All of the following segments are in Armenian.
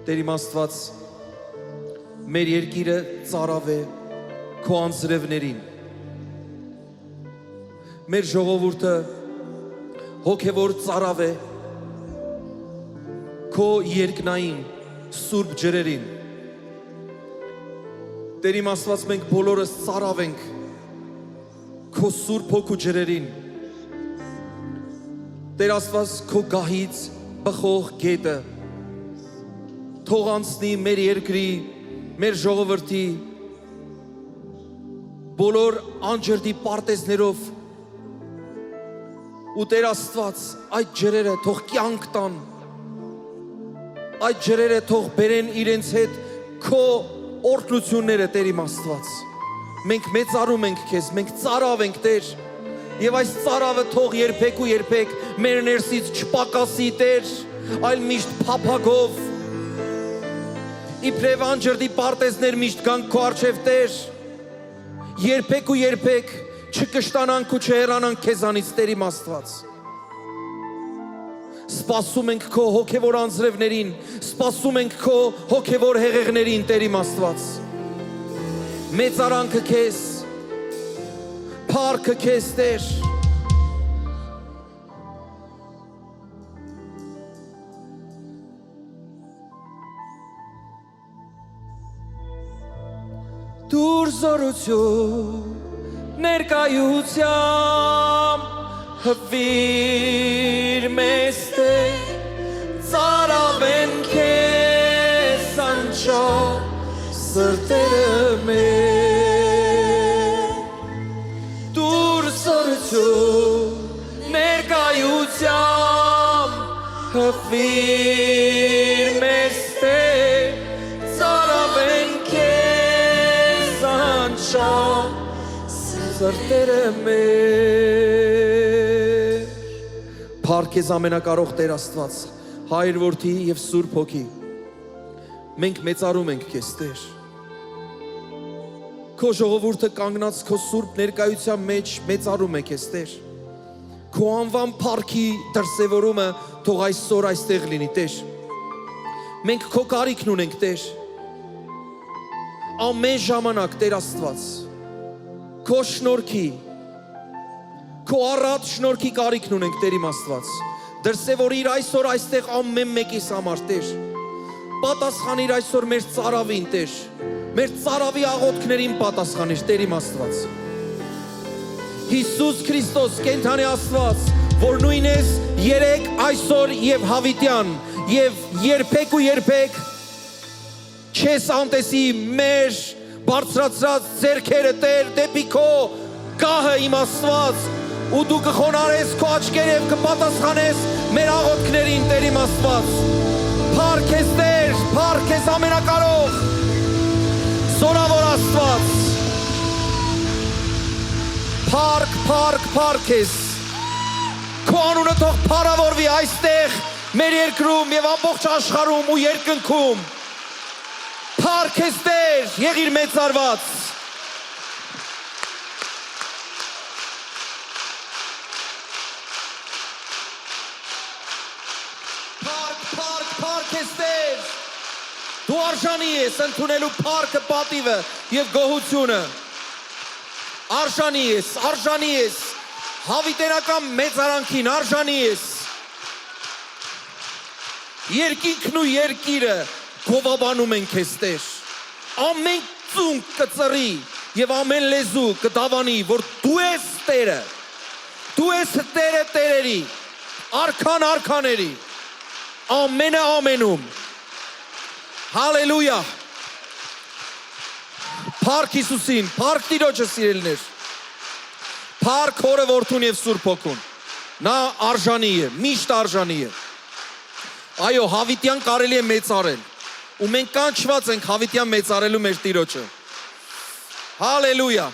Տեր իմ Աստված, մեր երկիրը ծարավ է քո անձրևներին։ Մեր ժողովուրդը հոգևոր ծարավ է քո երկնային սուրբ ջրերին։ Տեր իմ Աստված, մենք բոլորս ծարավ ենք քո սուրբ հոգու ջրերին։ Տեր Աստված, քո գահից բխող գետը թող անցնի մեր երկրի, մեր ժողովրդի բոլոր անջրդի պարտեզներով ու Տեր Աստված, այդ ջրերը թող կյանք տան, այդ ջրերը թող բերեն իրենց հետ քո օրհնությունները, Տեր իմ Աստված։ Մենք մեծարում ենք քեզ, մենք ծարավ ենք, Տեր, եւ այս ծարավը թող երբեք ու երբեք մեր ներսից չպակասի, Տեր, այլ միշտ փափագով իբրև անջրդի պարտեզներ միշտ գանք քո առջև, Տեր, երբեք ու երբեք չկշտանանք ու չհեռանանք քեզանից, Տեր իմ Աստված։ Սպասում ենք քո հոգևոր անձրևներին, սպասում ենք քո հոգևոր հեղեղներին, Տեր իմ Աստված։ Մեծարանքը քեզ, փառքը քեզ, Տեր։ Դուր զորություն ներկայությամբ հվիր մեզ, Տեր, ծարավեն քեզ անչափ սրտերը մեր։ Դուր զորություն ներկայությամբ հվիր մեզ, Տեր, ծարավեն քեզ անչափ սրտերը մեր։ Փառք քեզ ամենակարող Տեր Աստված, Հայր, Որդի եւ Սուրբ Հոգի։ Մենք մեծարում ենք քեզ, Տեր։ Քո ժողովուրդը կանգնած քո սուրբ ներկայության մեջ մեծարում է քեզ, Տեր։ Քո անվան փառքի դրսևորումը թող այսօր այստեղ լինի, Տեր։ Մենք քո կարիքն ունենք, Տեր։ Ամեն ժամանակ, Տեր Աստված, քո շնորհքի, քո առատ շնորհքի կարիքն ունենք, Տեր իմ Աստված։ Դրսևորիր այսօր այստեղ ամեն մեկիս համար, Տեր։ Պատասխանիր այսօր մեր ծարավին, Տեր։ Մեր ծարավի աղոթքներին պատասխանիր, Տեր իմ Աստված։ Հիսուս Քրիստոս, կենդանի Աստված, որ նույն ես երեկ, այսօր եւ հավիտյան, եւ երբեք ու երբեք չես անտեսի մեր բարձրացրած ձեռքերը, Տեր, դեպի քո գահը, իմ Աստված, ու դու կխոնարհես քո աչքերը եւ կպատասխանես մեր աղոթքներին, Տեր իմ Աստված։ Փառք քեզ, Տեր, փառք քեզ ամենակարող, զորավոր Աստված։ Փառք, փառք, փառք քեզ։ Քո անունը թող փառավորվի այստեղ, մեր երկրում եւ ամբողջ աշխարհում ու երկնքում։ Փառք քեզ, Տեր, եղիր մեծարված։ Փառք քեզ, Տեր։ Դու արժանի ես ընդունելու փառքը, պատիվը եւ գոհությունը։ Արժանի ես հավիտենական մեծարանքին, արժանի ես։ Երկինքն ու երկիրը գովաբանում են քեզ, Տեր։ Ամեն ծունկ կծռի եւ ամեն լեզու կդավանի, որ դու ես Տերը։ Դու ես Տերը տերերի, արքան արքաների, ամենը ամենում։ Հալելույա։ Փառք Հիսուսին, փառք Տիրոջը, սիրելիներ։ Փառք Հորը, Որդուն եւ Սուրբ Հոգուն։ Նա արժանի է, միշտ արժանի է։ Այո, հավիտյան կարելի է մեծարել։ Ու մենք կանչված ենք հավիտյան մեծարելու մեր Տիրոջը։ Հալելույա։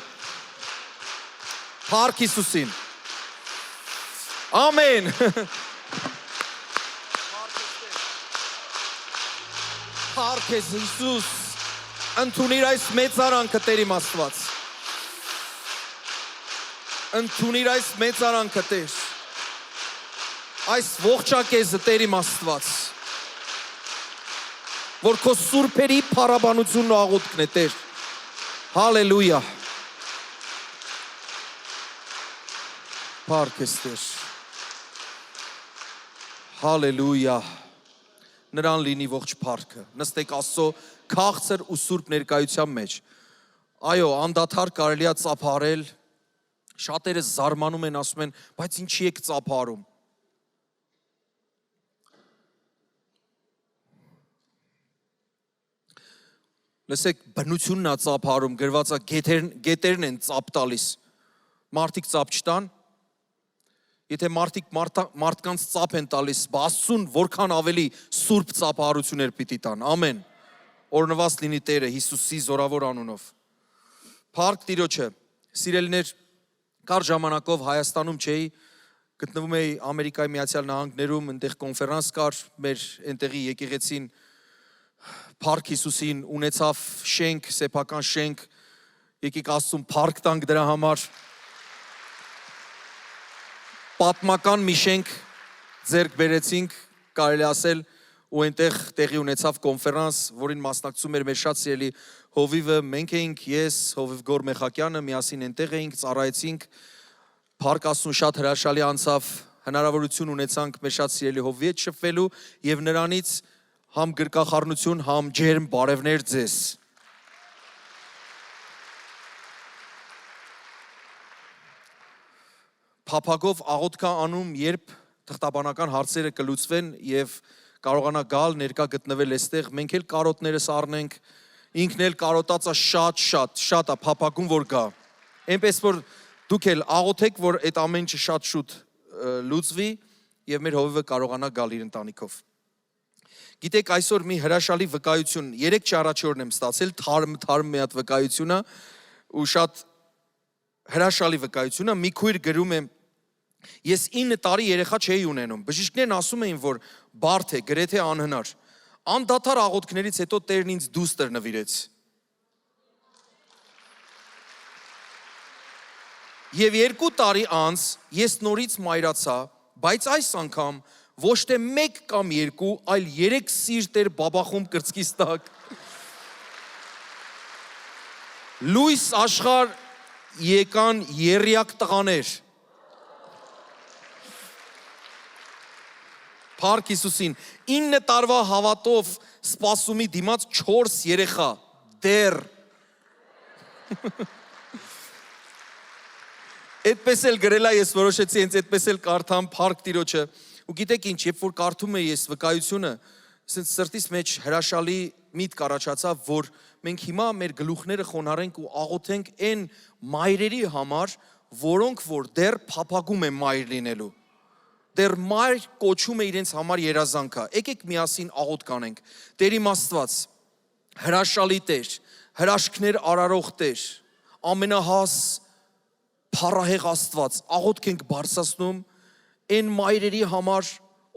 Փառք Հիսուսին։ Ամեն։ Փառք քեզ, Հիսուս։ Ընդունիր այս մեծարանքը, Տեր իմ Աստված։ Ընդունիր այս մեծարանքը, Տեր։ Այս ողջակեզը, Տեր իմ Աստված։ որ քո սուրբերի փառաբանությունն ու աղոթքն է, Տեր։ Հալելույա։ Փառք ես, Տեր։ Հալելույա։ Նրան լինի ողջ փառքը։ Նստեք Աստծո քաղցր ու սուրբ ներկայության մեջ։ Այո, անդադար կարելի է ծափարել։ Շատերը զարմանում են, ասում են, բայց ինչի եք ծափարում։ Լսեք, բնությունն է ծափարում, գրված է գետերն են ծափ տալիս։ Մարդիկ ծափ չտան։ Եթե մարդկանց ծափ են տալիս, Աստծուն որքան ավելի սուրբ ծափարություններ պիտի տան։ Ամեն։ Օրհնված լինի Տերը Հիսուսի զորավոր անունով։ Փառք Տիրոջը։ Սիրելիներ, կար ժամանակով Հայաստանում չէի, գտնվում էի Ամերիկայի Միացյալ Նահանգներում, այնտեղ կոնֆերանս կար, մեր այնտեղի եկեղեցին Փառք Հիսուսին ունեցավ շենք, սեփական շենք, եկեք Աստծուն փառք տանք դրա համար։ Պատմական մի շենք ձեռք բերեցինք, կարելի ասել, ու այնտեղ տեղի ունեցավ կոնֆերանս, որին մասնակցում էր մեր շատ սիրելի հովիվը, մենք էինք, ես, հովիվ Գոր Մեխակյանը, միասին այնտեղ էինք, ծառայեցինք, Փառք Աստծուն շատ հրաշալի անցավ, հնարավորություն ունեցանք մեր շատ սիրելի հովվի հետ շփվելու եւ նրանից համ գրկախառնություն, համ ջերմ բարևներ ձեզ։ Փափագով աղոթք անում, երբ թղթաբանական հարցերը կլուծվեն եւ կարողանա գալ ներկա գտնվել այստեղ, մենք էլ կարոտներս առնենք, ինքն էլ կարոտածա շատ է փափագում որ գա։ Այնպես որ դուք էլ աղոթեք, որ այդ ամեն ինչը շատ շուտ լուծվի եւ մեր հովիվը կարողանա գալ իր ընտանիքով։ Գիտեք, այսօր մի հրաշալի վկայություն, 3 4 օրն եմ ստացել, թարմ մի հատ վկայությունա ու շատ հրաշալի վկայությունա, մի քույր գրում է, ես 9 տարի երեխա չէի ունենում, բժիշկներն ասում էին, որ բարդ է, գրեթե անհնար, անդադար աղոթքներից հետո Տերն ինձ դուստր նվիրեց։ Եվ 2 տարի անց ես նորից մայրացա, բայց այս անգամ ոչ թե 1 կամ 2, այլ 3 սիրտ էր բաբախում կրծքիս տակ։ Լույս աշխարհ եկան երյակ տղաներ։ Փառք Հիսուսին, 9 տարվա հավատով սպասումի դիմաց 4 երեխա, դեռ։ Այդպես էլ գրելա ես որոշեցի, հենց այդպես էլ կարդամ Փառք Տիրոջը։ Ու գիտեք ինչ, երբ որ կարդում եմ ես վկայությունը, ասենց սրտիս մեջ հրաշալի միտք առաջացավ, որ մենք հիմա մեր գլուխները խոնարհենք ու աղոթենք այն մայրերի համար, որոնք որ դեռ փափագում են մայր լինելու։ Դեռ մայր կոչում է իրենց համար երազանքա։ Եկեք միասին աղոթք անենք։ Տեր իմ Աստված, հրաշալի Տեր, հրաշքներ արարող Տեր, ամենահաս փառահեղ Աստված, աղոթք ենք բարձրացնում այն մայրերի համար,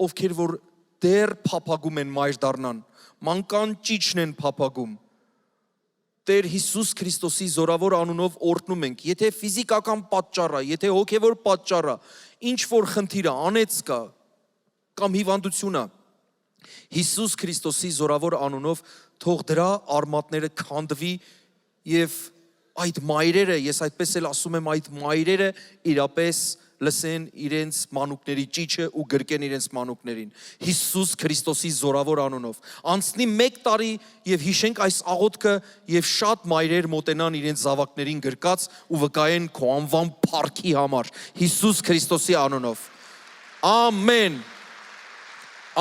ովքեր որ դեռ փափագում են մայր դառնան, մանկան ճիճն են փափագում։ Տեր Հիսուս Քրիստոսի զորավոր անունով օրհնում ենք, եթե ֆիզիկական պատճառը, եթե հոգևոր պատճառը, ինչ որ խնդիրը, անեծքը կամ հիվանդությունը, Հիսուս Քրիստոսի զորավոր անունով թող դրա արմատները քանդվի եւ այդ մայրերը, ես այդպես էլ ասում եմ, այդ մայրերը իրապես լսեն իրենց մանուկների ճիճը ու գրկեն իրենց մանուկներին։ Հիսուս Քրիստոսի զորավոր անունով։ Անցնի 1 տարի եւ հիշենք այս աղոթքը եւ շատ մայրեր մոտենան իրենց զավակներին գրկած ու վկայեն քո անվան փառքի համար։ Հիսուս Քրիստոսի անունով։ Ամեն։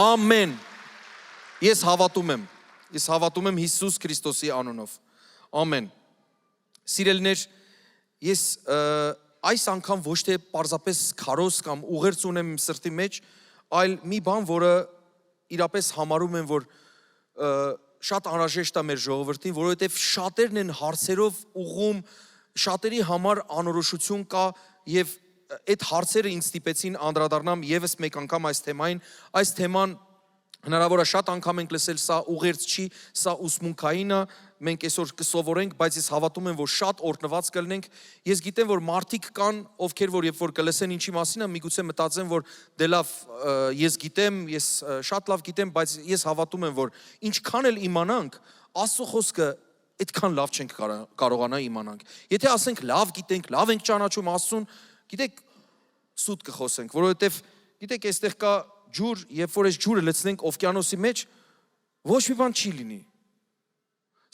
Ամեն։ Ես հավատում եմ Հիսուս Քրիստոսի անունով։ Ամեն։ Սիրելիներ, ես այս անգամ ոչ թե պարզապես քարոզ կամ ուղերձ ունեմ իմ սրտի մեջ, այլ մի բան, որը իրապես համարում եմ, որ շատ անհրաժեշտ է մեր ժողովրդին, որովհետև շատերն են հարցերով ուղում, շատերի համար անորոշություն կա եւ այդ հարցերը ինձ ստիպեցին անդրադառնամ եւս մեկ անգամ այս թեմային, այս թեման հնարավոր է շատ անգամ ենք լսել, սա ուղերձ չի, սա ուսմունքային է, մենք այսօր կսովորենք, բայց ես հավատում եմ, որ շատ օրհնված կլինենք։ Ես գիտեմ, որ մարդիկ կան, ովքեր որ երբ որ կլսեն ինչի մասին է, միգուցե մտածեն, որ դե լավ, ես գիտեմ, ես շատ լավ գիտեմ, բայց ես հավատում եմ, որ ինչքան էլ իմանանք, Աստծո խոսքը այդքան լավ չենք կարողանա իմանանք։ Եթե ասենք լավ գիտենք, լավ ենք ճանաչում Աստծուն, գիտեք, սուտ կխոսենք, որովհետև գիտեք, այստեղ կա ջուր, երբ որ այս ջուրը լցնենք օվկիանոսի մեջ, ոչ մի բան չի լինի։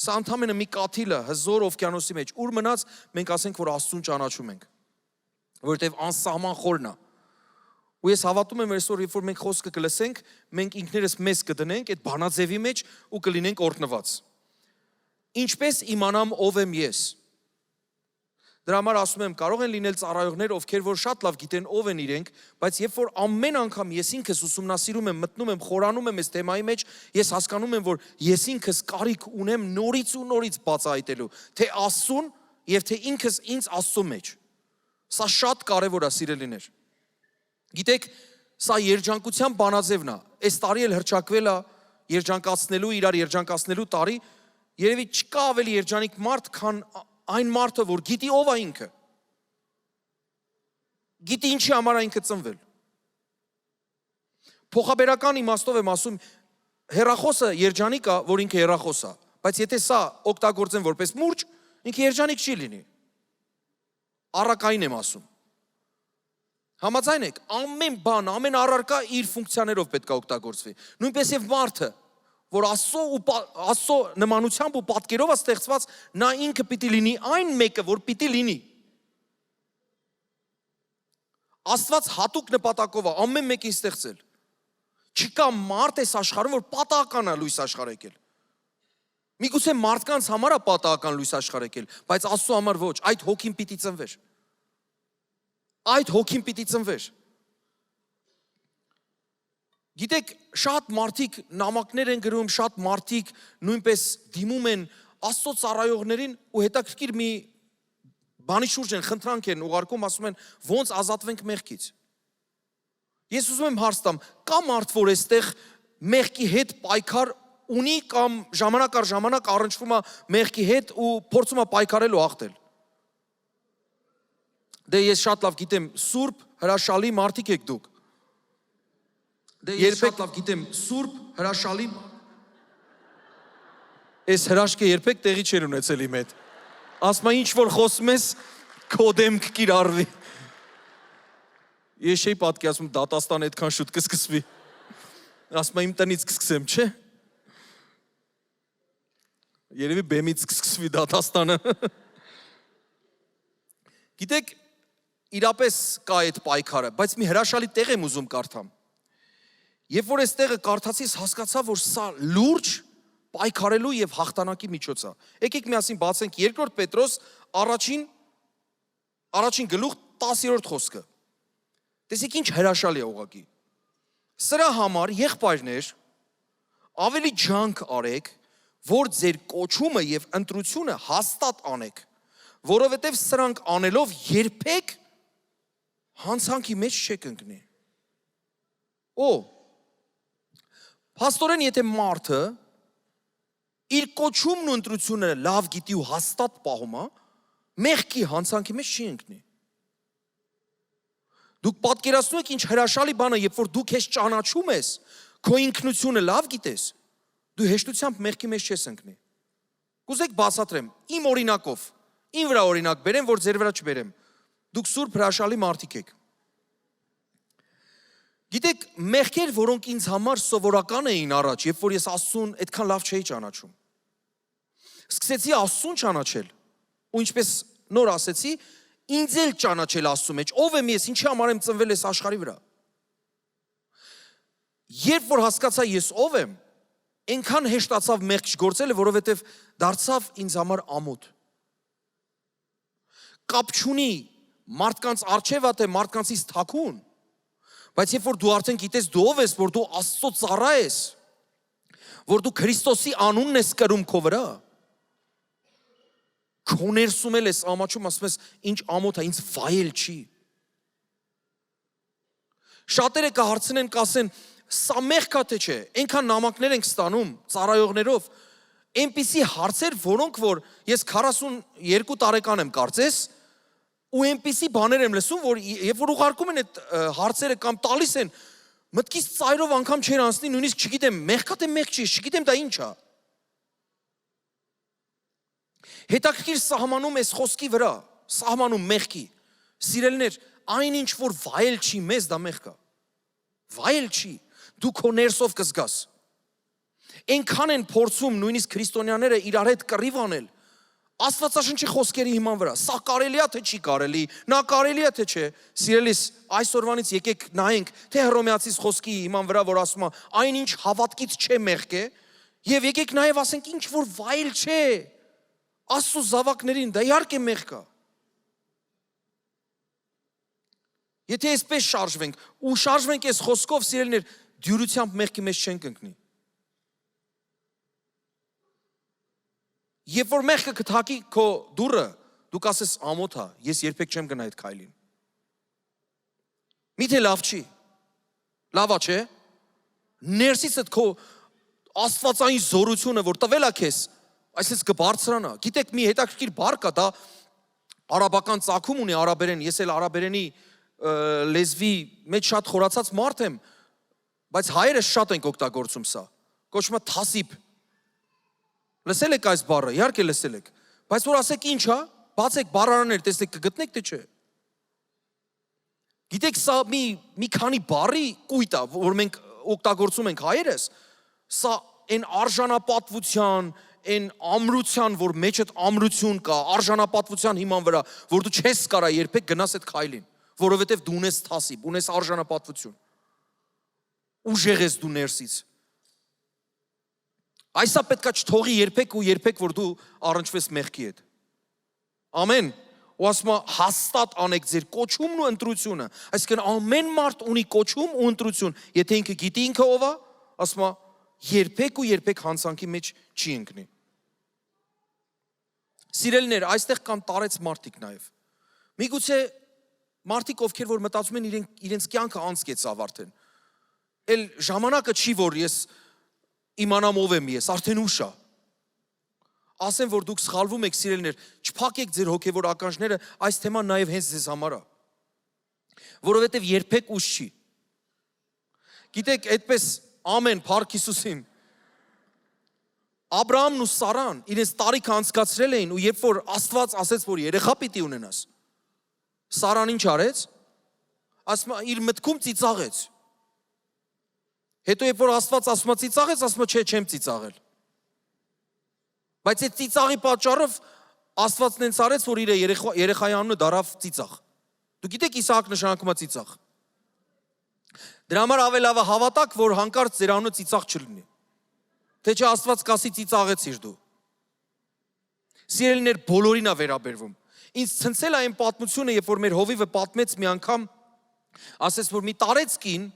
Սա ընդամենը մի կաթիլ է հզոր օվկիանոսի մեջ, ուր մնաց մենք ասենք, որ Աստծուն ճանաչում ենք, որովհետև անսահման խորն է։ Ու ես հավատում եմ, այսօր երբ որ մենք խոսքը կլսենք, մենք ինքներս մեզ կդնենք այդ բանաձևի մեջ ու կլինենք օրհնված։ Ինչպես իմանամ ով եմ ես։ Դրա համար ասում եմ, կարող են լինել ծառայողներ, ովքեր որ շատ լավ գիտեն ով են իրենք, բայց երբ որ ամեն անգամ ես ինքս ուսումնասիրում եմ, մտնում եմ, խորանում եմ այս թեմայի մեջ, ես հասկանում եմ, որ ես ինքս կարիք ունեմ նորից ու նորից բացահայտելու, թե Աստծուն եւ թե ինքս ինձ Աստծո մեջ։ Սա շատ կարևոր է, սիրելիներ։ Գիտեք, սա երջանկության բանաձևն է։ Այս տարի էլ հրճակվել է երջանկացնելու, իրար երջանկացնելու տարի, երևի չկա ավելի երջանիկ մարդ, քան այն մարդը, որ գիտի ով է ինքը, գիտի ինչի համար է ինքը ծնվել։ Փոխաբերական իմաստով եմ ասում, հեռախոսը երջանիկ է, որ ինքը հեռախոս է, բայց եթե սա օգտագործեն որպես մուրճ, ինքը երջանիկ չի լինի։ Առակային եմ ասում։ Համաձայն եք, ամեն բան, ամեն առարկա իր ֆունկցիաներով պետք է օգտագործվի։ Նույնպես եւ մարդը, որ Աստծո նմանությամբ ու պատկերով է ստեղծված, նա ինքը պիտի լինի այն մեկը, որ պիտի լինի։ Աստված հատուկ նպատակով է ամեն մեկին ստեղծել։ Չկա մարդ այս աշխարհում, որ պատահական է լույս աշխարհ եկել։ Միգուցե մարդկանց համար է պատահական լույս աշխարհ եկել, բայց Աստծո համար ոչ, այդ հոգին պիտի ծնվեր։ Այդ հոգին պիտի ծնվեր։ Գիտեք, շատ մարդիկ նամակներ են գրում, շատ մարդիկ նույնպես դիմում են Աստծո ծառայողներին ու հետաքրքիր մի բանի շուրջ են, խնդրանք են ուղարկում, ասում են, ոնց ազատվենք մեղքից։ Ես ուզում եմ հարց տամ, կա մարդ, որ այստեղ մեղքի հետ պայքար ունի կամ ժամանակ առ ժամանակ առնչվում է մեղքի հետ ու փորձում է պայքարել ու հաղթել։ Դե ես շատ լավ գիտեմ, սուրբ հրաշալի մարդիկ եք դուք։ Դե ես շատ լավ գիտեմ, սուրբ հրաշալի Այս հրաշքը երբեք տեղի չեր ունեցել իմ հետ։ Ասում եմ, ինչ որ խոսում ես, քո դեմք կիրառվի։ Ես չէի պատկերացնում դատաստան այդքան շուտ կսկսվի։ Ասում եմ, իմ տնից կսկսեմ, չէ՞։ Երևի բեմից կսկսվի դատաստանը։ Գիտեք, իրապես կա այդ պայքարը, բայց մի հրաշալի տեղ եմ ուզում կարդամ։ Երբ որ այս տեղը կարդացի, հասկացա, որ սա լուրջ պայքարելու եւ հաղթանակի միջոց է։ Եկեք միասին բացենք 2 Պետրոս առաջին գլուխ 10-րդ խոսքը։ Տեսեք ինչ հրաշալի է ուղղակի։ Սրա համար եղբայրներ, ավելի ջանք արեք, որ ձեր կոչումը եւ ընտրությունը հաստատ անեք, որովհետեւ սրանք անելով երբեք հանցանքի մեջ չեք ընկնի։ Փաստորեն եթե մարդը իր կոչումն ու ընտրությունը լավ գիտի ու հաստատ պահում է, մեղքի հանցանքի մեջ չի ընկնի։ Դուք պատկերացնում եք ինչ հրաշալի բան է, երբ որ դու քեզ ճանաչում ես, քո ինքնությունը լավ գիտես, դու հեշտությամբ մեղքի մեջ չես ընկնի։ Կուզեք բացատրեմ, իմ օրինակով, իմ վրա օրինակ բերեմ, որ ձեր վրա չբերեմ։ Դուք սուրբ հրաշալի մարդիկ եք։ Գիտեք, մեղքեր, որոնք ինձ համար սովորական էին առաջ, երբ որ ես Աստծուն այդքան լավ չէի ճանաչում։ Սկսեցի Աստծուն ճանաչել, ու ինչպես նոր ասեցի, ինձ էլ ճանաչել Աստծու մեջ, ով եմ ես, ինչի համար եմ ծնվել այս աշխարհի վրա։ Երբ որ հասկացա ես ով եմ, այնքան հեշտացավ մեղք չգործելը, որովհետև դարձավ ինձ համար ամոթ։ Կապ չունի մարդկանց առջև է, թե մարդկանցից թաքուն, բայց երբ որ դու արդեն գիտես դու ով ես, որ դու Աստծո ծառա ես, որ դու Քրիստոսի անունն ես կրում քո վրա, քո ներսում ես ամաչում, ասում ես, ինչ ամոթ է, ինձ վայել չի։ Շատերը կհարցնեն, կասեն, սա մեղք է թե չէ, այնքան նամակներ ենք ստանում ծառայողներով, Այնպիսի հարցեր, որոնք որ ես 42 տարեկան եմ կարծես, ու այնպիսի բաներ եմ լսում, որ երբ որ ուղարկում են այդ հարցերը կամ տալիս են, մտքից ծայրով անգամ չեր անցնի, նույնիսկ չգիտեմ, մեղքա թե մեղք չի, չգիտեմ դա ինչ է։ Հետաքրքիր սահմանում ես խոսքի վրա, սահմանում մեղքի։ Սիրելիներ, այնինչ որ վայել չի մեզ, դա մեղք է։ Վայել չի, դու քո ներսով կզգաս։ Այնքան են փորձում նույնիսկ քրիստոնյաները իրար հետ կռիվ անել Աստվածաշնչի խոսքերի հիման վրա։ Սա կարելի է թե չի կարելի, նա կարելի է թե չէ։ Սիրելիս, այսօրվանից եկեք նայենք, թե Հռոմեացիս խոսքի հիման վրա, որ ասում է, այնինչ հավատքից չէ մեղք է, եւ եկեք նաեւ ասենք ինչ որ վայել չէ։ Աստծո զավակներին դա իհարկե մեղք է։ Եթե այսպես շարժվենք, ու շարժվենք այս խոսքով, սիրելիներ, դյուրությամբ մեղքի մեջ չենք ընկնի։ Երբ որ մեղքը կթակի քո դուռը, դու կասես ամոթ է, ես երբեք չեմ գնա այդ քայլին։ Միթե լավ չի։ Լավ է, չէ՞։ Ներսիցդ քո աստվածային զորությունը, որ տվել է քեզ, այսպես կբարձրանա։ Գիտեք, մի հետաքրքիր բառ կա, դա արաբական ծագում ունի, արաբերեն, ես էլ արաբերենի լեզվի մեջ շատ խորացած մարդ եմ, բայց հայերս շատ ենք օգտագործում սա։ Կոչվում է թասիբ։ Լսել եք այս բառը, իհարկե լսել եք, բայց որ ասեք ինչ է, բացեք բառարաններ, տեսեք կգտնեք թե չէ։ Գիտեք, սա մի քանի բառի կույտ է, որ մենք օգտագործում ենք հայերս, սա այն արժանապատվության, այն ամրության, որ մեջդ ամրություն կա, արժանապատվության հիման վրա, որ դու չես կարա երբեք գնաս այդ քայլին, որովհետև դու ունես թասիբ, ունես արժանապատվություն։ Ուժեղ ես դու ներսից։ Այսա պետքա չթողի երբեք ու երբեք, որ դու առնչվես մեղքի հետ։ Ամեն։ Ու ասում է հաստատ անեք ձեր կոչումն ու ընտրությունը։ Այսինքն ամեն մարդ ունի կոչում ու ընտրություն։ Եթե ինքը գիտի ինքը ով է, ասում է երբեք ու երբեք հանցանքի մեջ չի ընկնի։ Սիրելիներ, այստեղ կան տարեց մարդիկ նաև։ Միգուցե մարդիկ, ովքեր որ մտածում են իրենց կյանքը անցկեց ավարտեն։ Էլ ժամանակը չի, որ ես իմանամ ով եմ ես, արդեն ուշ է։ Ասեմ, որ դուք սխալվում եք, սիրելիներ, չփակեք ձեր հոգևոր ականջները, այս թեման նաև հենց ձեզ համար է։ Որովհետև երբեք ուշ չի։ Գիտեք, այդպես ամեն փառք Հիսուսին։ Աբրահամն ու Սարան իրենց տարիքը անցկացրել էին, ու երբ որ Աստված ասեց, որ երեխա պիտի ունենաս, Սարան ինչ արեց։ Ասում է, իր մտքում ծիծաղեց։ Հետո երբ որ Աստված ասում է ծիծաղեց, ասում է չէ, չեմ ծիծաղել։ Բայց այդ ծիծաղի պատճառով Աստվածն ինձ արեց, որ իր երեխայի անունը դարավ ծիծաղ։ Դու գիտեք Իսահակ նշանակում է ծիծաղ։ Դրա համար ավելի լավ է հավատաք, որ հանկարծ ձեր անունը ծիծաղ չլինի։ Թե չէ Աստված կասի ծիծաղեցիր դու։ Սիրելիներ, բոլորին է վերաբերվում։ Ինձ ցնցել է այն պատմությունը, երբ որ մեր հովիվը պատմեց մի անգամ, ասեց, որ մի տարեց կին,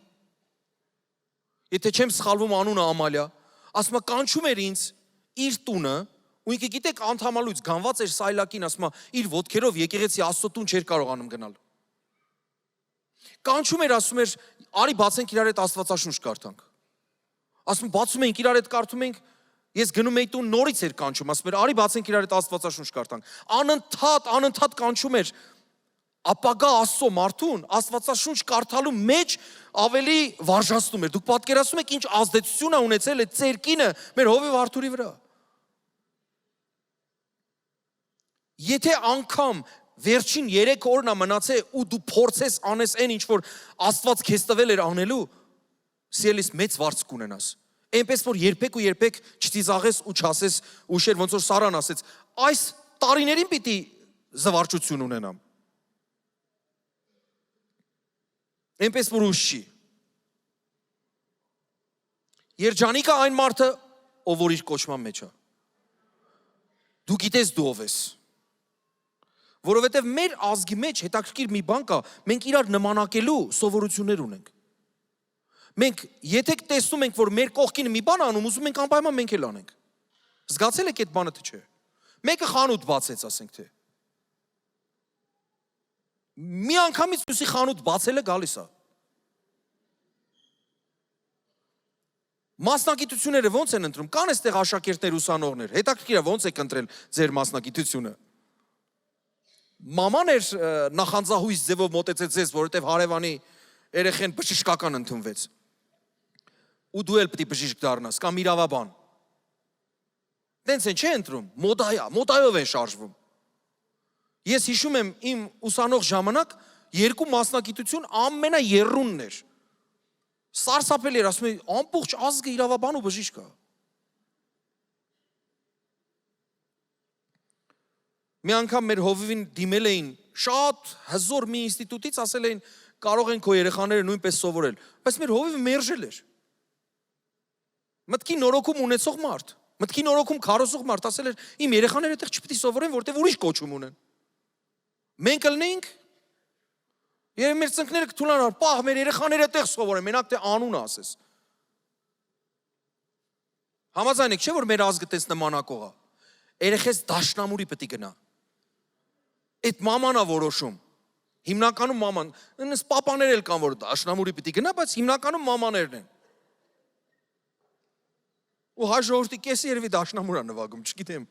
եթե չեմ սխալվում անունը Ամալիա, ասում է կանչում էր ինձ իր տունը, ու ինքը գիտեք անդամալույց գանված էր սայլակին, ասում է իր ոտքերով եկեղեցի Աստծո տուն չէր կարողանում գնալ։ Կանչում էր, ասում էր, արի բացենք իրար հետ Աստվածաշունչ կարդանք։ Ասում բացում ենք իրար հետ կարդում ենք, ես գնում էի տուն նորից էր կանչում, ասում էր, արի բացենք իրար հետ Աստվածաշունչ կարդանք։ Անընդհատ կանչում էր ապագա Աստծո մարդուն Աստվածաշունչ կարդալու մեջ ավելի վարժացնում էր։ Դուք պատկերացնում եք ինչ ազդեցություն է ունեցել այդ ծեր կինը մեր հովիվ Արթուրի վրա։ Եթե անգամ վերջին 3 օրն է մնացել ու դու փորձես անես այն ինչ որ Աստված քեզ տվել էր անելու, սիրելիս մեծ վարձ կունենաս։ Այնպես որ երբեք ու երբեք չծիծաղես ու չասես ուշեր ոնց որ Սարան ասեց, այս տարիներին պիտի զվարճություն ունենամ։ Այնպես որ ուշ չի։ Երջանիկ է այն մարդը, ով որ իր կոչման մեջ է։ Դու գիտես դու ով ես։ Որովհետև մեր ազգի մեջ հետաքրքիր մի բան կա, մենք իրար նմանակելու սովորություններ ունենք։ Մենք եթե տեսնում ենք, որ մեր կողքին մի բան անում, ուզում ենք անպայման մենք էլ անենք։ Զգացել եք այդ բանը թե չէ։ Մեկը խանութ բացեց, ասենք թե։ Մի անգամից մյուսի խանութ բացելը գալիս է։ Մասնագիտությունները ոնց են ընտրում։ Կան այստեղ աշակերտներ, ուսանողներ։ Հետաքրքիր է ոնց եք ընտրել ձեր մասնագիտությունը։ Մաման էր նախանձահույս ձևով մոտեցել ձեզ, որովհետև հարևանի երեխեն բժշկական ընդունվեց։ Ու դու էլ պետք է բժիշկ դառնաս, կամ իրավաբան։ Տենց են չէ ընտրում, մոդայով են շարժվում։ Ես հիշում եմ իմ ուսանող ժամանակ երկու մասնագիտություն ամենաերրունն էր։ Սարսափելի էր, ասում եմ, ամբողջ ազգը իրավաբան ու բժիշկ է։ Մի անգամ մեր հովիվին դիմել էին շատ հզոր մի ինստիտուտից, ասել էին կարող են քո երեխաները նույնպես սովորել, բայց մեր հովիվը մերժել էր։ Մտքի նորոգում ունեցող մարդ, մտքի նորոգում քարոզող մարդ ասել էր իմ երեխաները այդտեղ չպետք է սովորեն, որտեղ ուրիշ կոչում ունեն։ Մենք ելնեինք եւ մեր ծնկները կթուլանար, պահ մեր երեխաները այդտեղ սովորեն, մենակ թե անունը ասես։ Համաձայն եք, չէ՞ որ մեր ազգը տես նմանակող է։ Երեխես դաշնամուրի պետք է գնա։ Այդ մաման է որոշում։ Հիմնականում մաման, նույնիսկ պապաներ էլ կան, որ դաշնամուրի պետք է գնա, բայց հիմնականում մամաներն են։ Ու հայ ժողովրդի կեսը երևի դաշնամուր է նվագում, չգիտեմ։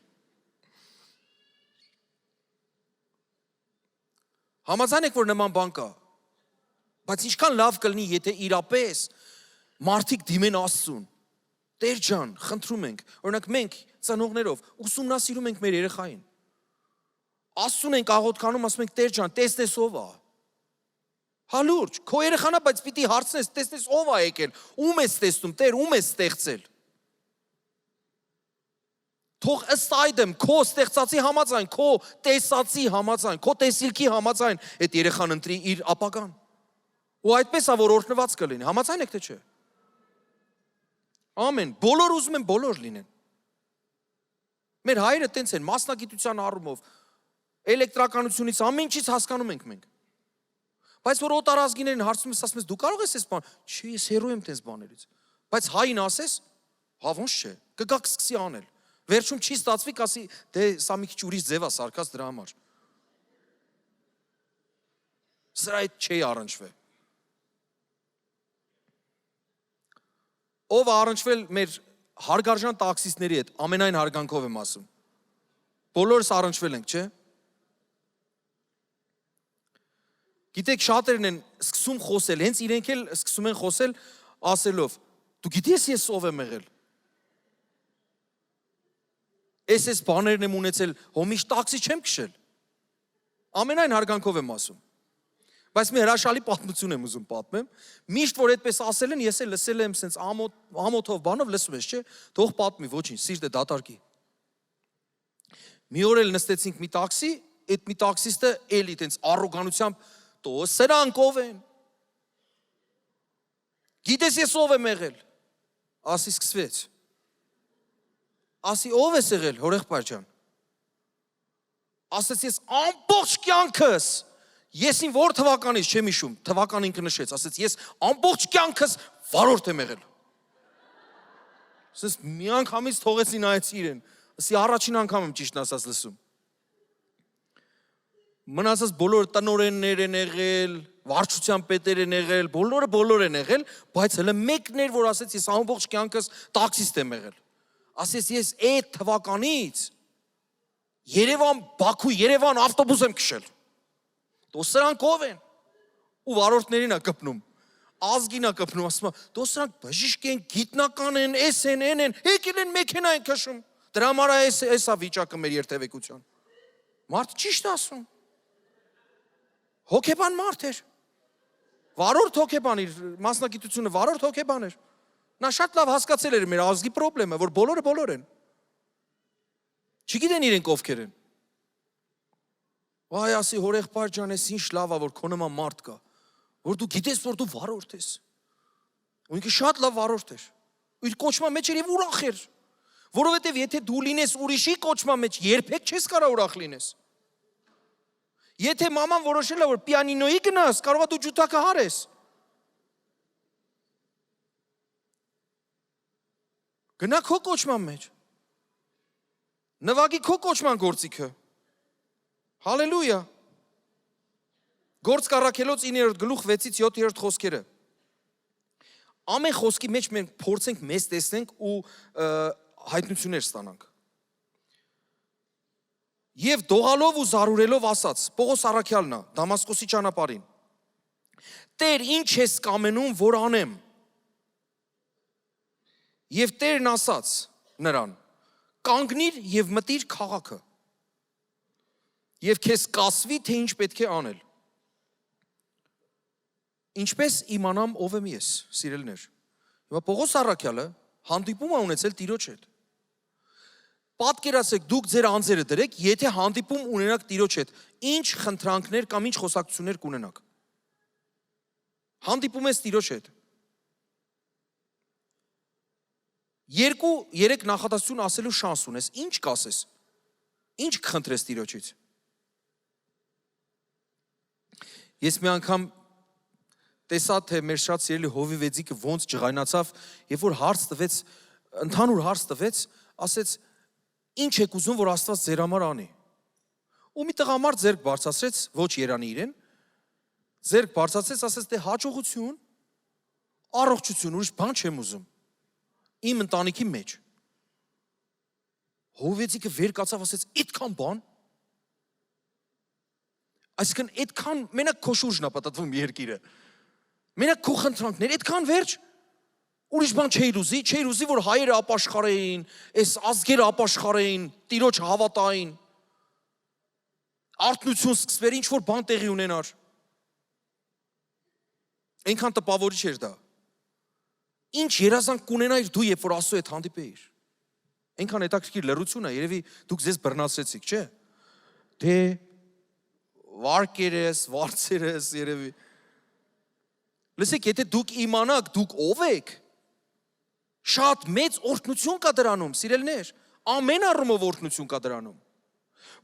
Համաձայն եք, որ նման բան կա։ Բայց ինչքան լավ կլինի, եթե իրապես մարդիկ դիմեն Աստծուն։ Տեր ջան, խնդրում ենք, օրինակ մենք ծնողներով ուսումնասիրում ենք մեր երեխային։ Աստծուն ենք աղոթքանում, ասում ենք Տեր ջան, տեսնես ով է։ Հալուրջ, քո երեխան է, բայց պիտի հարցնես, տեսնես ով է եկել, ում ես տեսնում, Տեր, ում ես ստեղծել։ Թող ըստ այդմ քո ստեղծածի համաձայն, քո տեսածի համաձայն, քո տեսիլքի համաձայն այդ երեխան ընտրի իր ապագան։ Ու այդպես է որ օրհնված կլինի։ Համաձայն եք թե չէ։ Ամեն, բոլոր ուզում են բոլոր լինեն։ Մեր հայրը տենց են, մասնագիտության առումով, էլեկտրականությունից ամեն ինչից հասկանում ենք մենք։ Բայց որ օտարազգիներին հարցում ես, ասում ես, դու կարող ես այս բան։ Չի, ես հերոյ եմ տենց բաներից։ Բայց հային ասես, հա ոնց չէ, կգա կսկսի անել։ Վերջում չի ստացվի, կասի, դե սա մի քիչ ուրիշ ձև է սարքած դրա համար։ Սրա այդ չի առնչվել։ Ով առնչվել մեր հարգարժան տաքսիստների հետ, ամենայն հարգանքով եմ ասում։ Բոլորս առնչվել ենք, չէ՞։ Գիտեք, շատերն են սկսում խոսել, հենց իրենք էլ սկսում են խոսել ասելով, դու գիտես ես ով եմ եղել։ Ես բաներն եմ ունեցել, հոմիշ տաքսի չեմ քշել։ Ամենայն հարգանքով եմ ասում։ Բայց մի հրաշալի պատմություն եմ ուզում պատմեմ։ Միշտ որ այդպես ասել են, ես էլ լսել եմ սենց ամոթով բանով լսում ես, չէ՞։ Թող պատմի, ոչինչ, սիրտը դատարկի։ Մի օր էլ նստեցինք մի տաքսի, այդ մի տաքսիստը էլի տենց առոգանությամբ «Տո սրանք ով են»։ Գիտես ես ով եմ եղել։ Ասի սկսվեց։ Ասի ով ես եղել, հորեղբայր ջան։ Ասեց ես ամբողջ կյանքս, ես ին որ թվականից չեմ հիշում, թվականին կնշեց, ասեց ես ամբողջ կյանքս վարորդ եմ եղել։ Ասես մի անգամից թողեցի նայեցի իրեն, ասի առաջին անգամ եմ ճիշտն ասած լսում։ Մնացած բոլորը տնօրեններ են եղել, վարչության պետեր են եղել, բոլոր են եղել, բայց հələ մեկն էր, որ ասեց ես ամբողջ կյանքս տաքսիստ եմ եղել։ Ասես ես այդ թվականից Երևան ավտոբուս եմ քշել։ Դու սրանք ով են։ Ու վարորդներին է կպնում, ազգին է կպնում, ասում է, դու սրանք բժիշկ են, գիտնական են, էս են, են, եկել են մեքենա են քշում։ Դրա համար էսա վիճակը մեր երթևեկության։ Մարդ ճիշտ ասում։ Հոգեբան մարդ էր։ Վարորդ հոգեբան իր մասնագիտությունը վարորդ հոգեբան էր։ Նա շատ լավ հասկացել էր մեր ազգի խնդրումը, որ բոլոր են։ Չգիտեն իրենք ովքեր են։ Վայ, ասի հորեղբայր ջան, ես ինչ լավ է որ քո նման մարդ կա, որ դու գիտես որ դու վարորդ ես։ Ու ինքը շատ լավ վարորդ էր։ Իր կոչման մեջ էր եւ ուրախ էր։ Որովհետեւ եթե դու լինես ուրիշի կոչման մեջ, երբեք չես կարող ուրախ լինես։ Եթե մաման որոշել է որ պիանինոյի գնաս, կարող է դու ջութակը հարես։ Գնա քո կոչման մեջ։ Նվագի քո կոչման գործիքը։ Հալելույա։ Գործք առաքելոց 9-րդ գլուխ 6-ից 7-րդ խոսքերը։ ամեն խոսքի մեջ մենք փորձենք մեզ տեսնենք ու հայտնություններ ստանանք։ Եվ դողալով ու զարուրելով ասաց, Պողոս առաքյալն է, Դամասկոսի ճանապարհին. Տեր, ինչ ես կամենում, որ անեմ։ Եվ Տերն ասաց նրան. կանգնիր եւ մտիր քաղաքը։ Եվ քեզ կասվի, թե ինչ պետք է անել։ Ինչպես իմանամ ով եմ ես, սիրելիներ։ Հիմա Պողոս առաքյալը հանդիպում է ունեցել Տիրոջ հետ։ Պատկերացրեք, դուք ձեր անձերը դրեք, եթե հանդիպում ունենաք Տիրոջ հետ, ինչ խնդրանքներ կամ ինչ խոսակցություններ կունենաք։ Հանդիպում ես Տիրոջ հետ։ 2-3 նախադասություն ասելու շանս ունես, ինչ կասես։ Ինչ կխնդրես Տիրոջից։ Ես մի անգամ տեսա, թե մեր շատ սիրելի հովիվեձիկը ոնց ջղայնացավ, երբ որ հարց տվեց, ընդհանուր հարց տվեց, ասեց, ինչ եք ուզում, որ Աստված ձեր համար անի։ Ու մի տղամարդ ձեռք բարձրացրեց, ոչ Երանի իրեն, ձեռք բարձրացրեց, ասեց, թե հաջողություն, առողջություն, ուրիշ բան չեմ ուզում։ Իմ ընտանիքի մեջ։ Հովիվեձիկը վեր կացավ, ասեց, այդքան բան։ Այսինքն այդքան մենակ քո շուրջն է պատտվում երկիրը։ Մենակ քո խնդրանքներ, այդքան վերջ։ Ուրիշ բան չէիր ուզի, որ հայերը ապաշխարեին, այս ազգերը ապաշխարեին, Տիրոջ հավատային։ Արթնություն սկսվեր, ինչ որ բան տեղի ունենար։ Այնքան տպավորիչ էր դա։ Ինչ երազանք կունենայիր դու, երբ որ Աստծո հետ հանդիպեիր։ Այնքան հետաքրքիր լռություն է, երևի դուք ձեզ բռնացրեցիք, չէ՞։ Դե վարկերես, վարձերես, երևի։ Լսեք, եթե դուք իմանաք, դուք ով եք, շատ մեծ օրհնություն կա դրանում, սիրելիներ, ամեն առումով օրհնություն կա դրանում։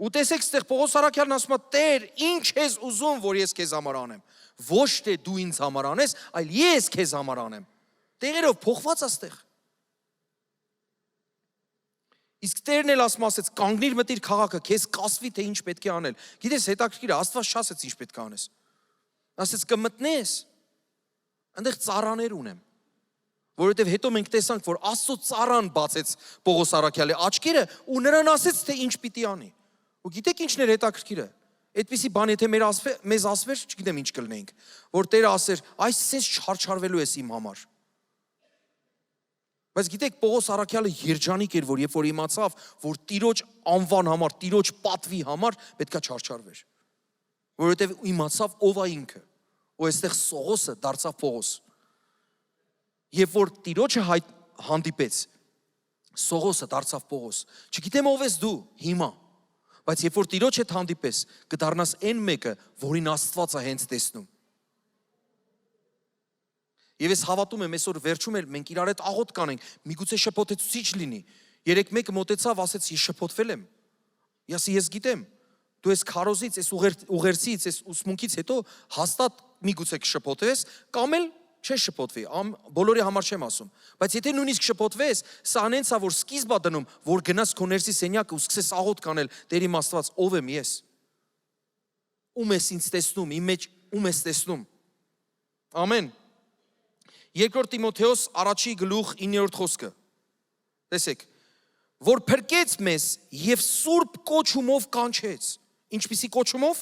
Ու տեսեք, ստեղ Պողոս առաքյալն ասում է, Տեր, ինչ ես ուզում, որ ես քեզ համար անեմ։ Ոչ թե դու ինձ համար անես, այլ ես քեզ համար անեմ։ Տեղերով փոխված աստեղ։ Իսկ Տերն էլ ասեց, կանգնիր մտիր քաղաքը, քեզ կասվի, թե ինչ պետք է անել։ Գիտես, հետաքրքիր է, Աստված չասեց ինչ պետք է անես։ Ասեց կմտնես, այնտեղ ծառաներ ունեմ։ Որովհետև հետո մենք տեսանք, որ Աստծո ծառան բացեց Պողոս առաքյալի աչքերը ու նրան ասեց, թե ինչ պիտի անի։ Ու գիտեք ինչն էր հետաքրքիրը։ Այդպիսի բան եթե մեզ ասվեր, չգիտեմ ինչ կլինեինք, որ Տերը ասեր, այս սենց չարչարվելու ես իմ համար։ Բայց գիտեք, Պողոս առաքյալը երջանիկ էր, որ երբ որ իմացավ, որ Տիրոջ անվան համար, Տիրոջ պատվի համար պետքա չարչարվեր։ Որովհետև իմացավ ով է ինքը։ Ու այստեղ Սողոսը դարձավ Պողոս։ Երբ որ Տիրոջը հանդիպեց, Սողոսը դարձավ Պողոս։ Չգիտեմ ով ես դու հիմա, բայց երբ որ Տիրոջ հետ հանդիպես, կդառնաս այն մեկը, որին Աստված է հենց տեսնում։ Եվ ես հավատում եմ, այսօր վերջում էլ մենք իրար հետ աղոտ կանենք, միգուցե շփոթեցուցիչ լինի։ Երեք մեկը մոտեցավ, ասեց, ես շփոթվել եմ։ Ես գիտեմ, դու ես քարոզից, ես ուղերձից, ես ուսմունքից հետո հաստատ միգուցե կշփոթվես, կամ էլ չես շփոթվի, բոլորի համար չեմ ասում։ Բայց եթե նույնիսկ շփոթվես, սա անենց է, որ սկիզբ է դնում, որ գնաս քո ներսի սենյակը ու սկսես աղոտ կանել, Տեր իմ Աստված, ով եմ ես։ Ում ես ինձ տեսնում, իմ մեջ ում ես տեսնում։ Ամեն։ 2 Տիմոթեոս 1:9 խոսքը։ Տեսեք, որ փրկեց մեզ եւ սուրբ կոչումով կանչեց։ Ինչպիսի կոչումով։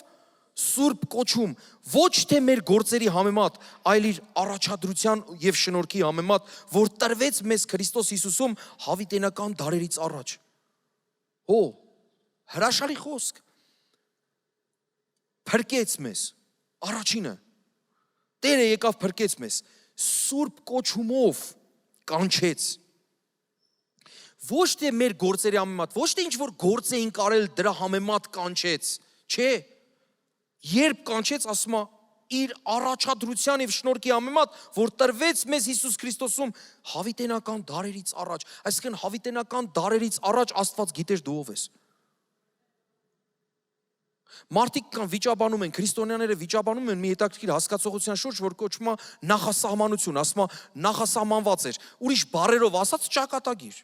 Սուրբ կոչում, ոչ թե մեր գործերի համեմատ, այլ իր առաջադրության եւ շնորհքի համեմատ, որ տրվեց մեզ Քրիստոս Հիսուսում հավիտենական դարերից առաջ։ Հրաշալի խոսք։ Փրկեց մեզ, առաջինը։ Տերը եկավ փրկեց մեզ, սուրբ կոչումով կանչեց։ Ոչ թե մեր գործերի համեմատ, ոչ թե ինչ որ գործ էին կարել դրա համեմատ կանչեց, չէ։ Երբ կանչեց, ասում է, իր առաջադրության եւ շնորհքի համեմատ, որ տրվեց մեզ Հիսուս Քրիստոսում հավիտենական դարերից առաջ։ Այսինքն հավիտենական դարերից առաջ Աստված գիտեր դու ով ես։ Մարդիկ կան վիճաբանում են, քրիստոնյաները վիճաբանում են մի հետաքրքիր հասկացողության շուրջ, որ կոչվում է նախասահմանություն, ասում է նախասահմանված էր, ուրիշ բառերով ասած ճակատագիր։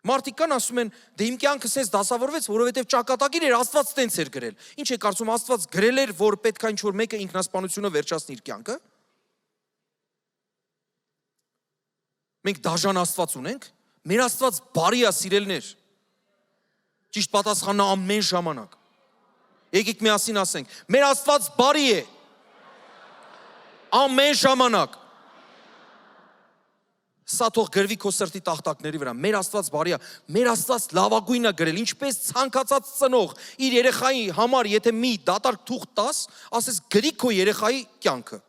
Մարդիկ կան ասում են, դե իմ կյանքը սենց դասավորվեց, որովհետև ճակատագիր էր, Աստված տենց էր գրել։ Ինչ է կարծում, Աստված գրել էր, որ պետք է ինչ-որ մեկը ինքնասպանությունը վերջացնի իր կյանքը։ Մենք դաժան Աստված ունենք, մեր Աստված բարի է, սիրելիներ։ Ճիշտ պատասխանն ամեն ժամանակ։ Եկեք միասին ասենք, մեր Աստված բարի է։ Ամեն ժամանակ։ Սա թող գրվի քո սրտի տախտակների վրա։ Մեր Աստված բարի է, մեր Աստված լավագույնն է գրել, ինչպես ցանկացած ծնող իր երեխայի համար, եթե մի դատարկ թուղթ տաս, ասես գրի քո երեխայի կյանքը։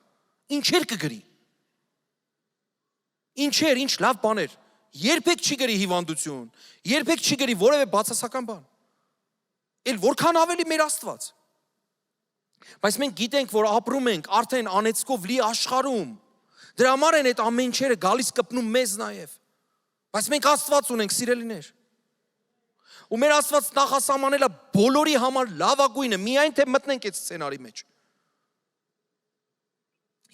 Ինչեր կգրի։ Ինչեր, ինչ լավ բաներ։ Երբեք չի գրի հիվանդություն, երբեք չի գրի որևէ բացասական բան։ Էլ որքան ավելի մեր Աստված։ Բայց մենք գիտենք, որ ապրում ենք արդեն անեծքով լի աշխարհում։ Դրա համար են այդ ամեն ինչերը գալիս կպնում մեզ նաև։ Բայց մենք Աստված ունենք, սիրելիներ։ Ու մեր Աստված նախասահմանել է բոլորի համար լավագույնը, միայն թե մտնենք այդ սցենարի մեջ։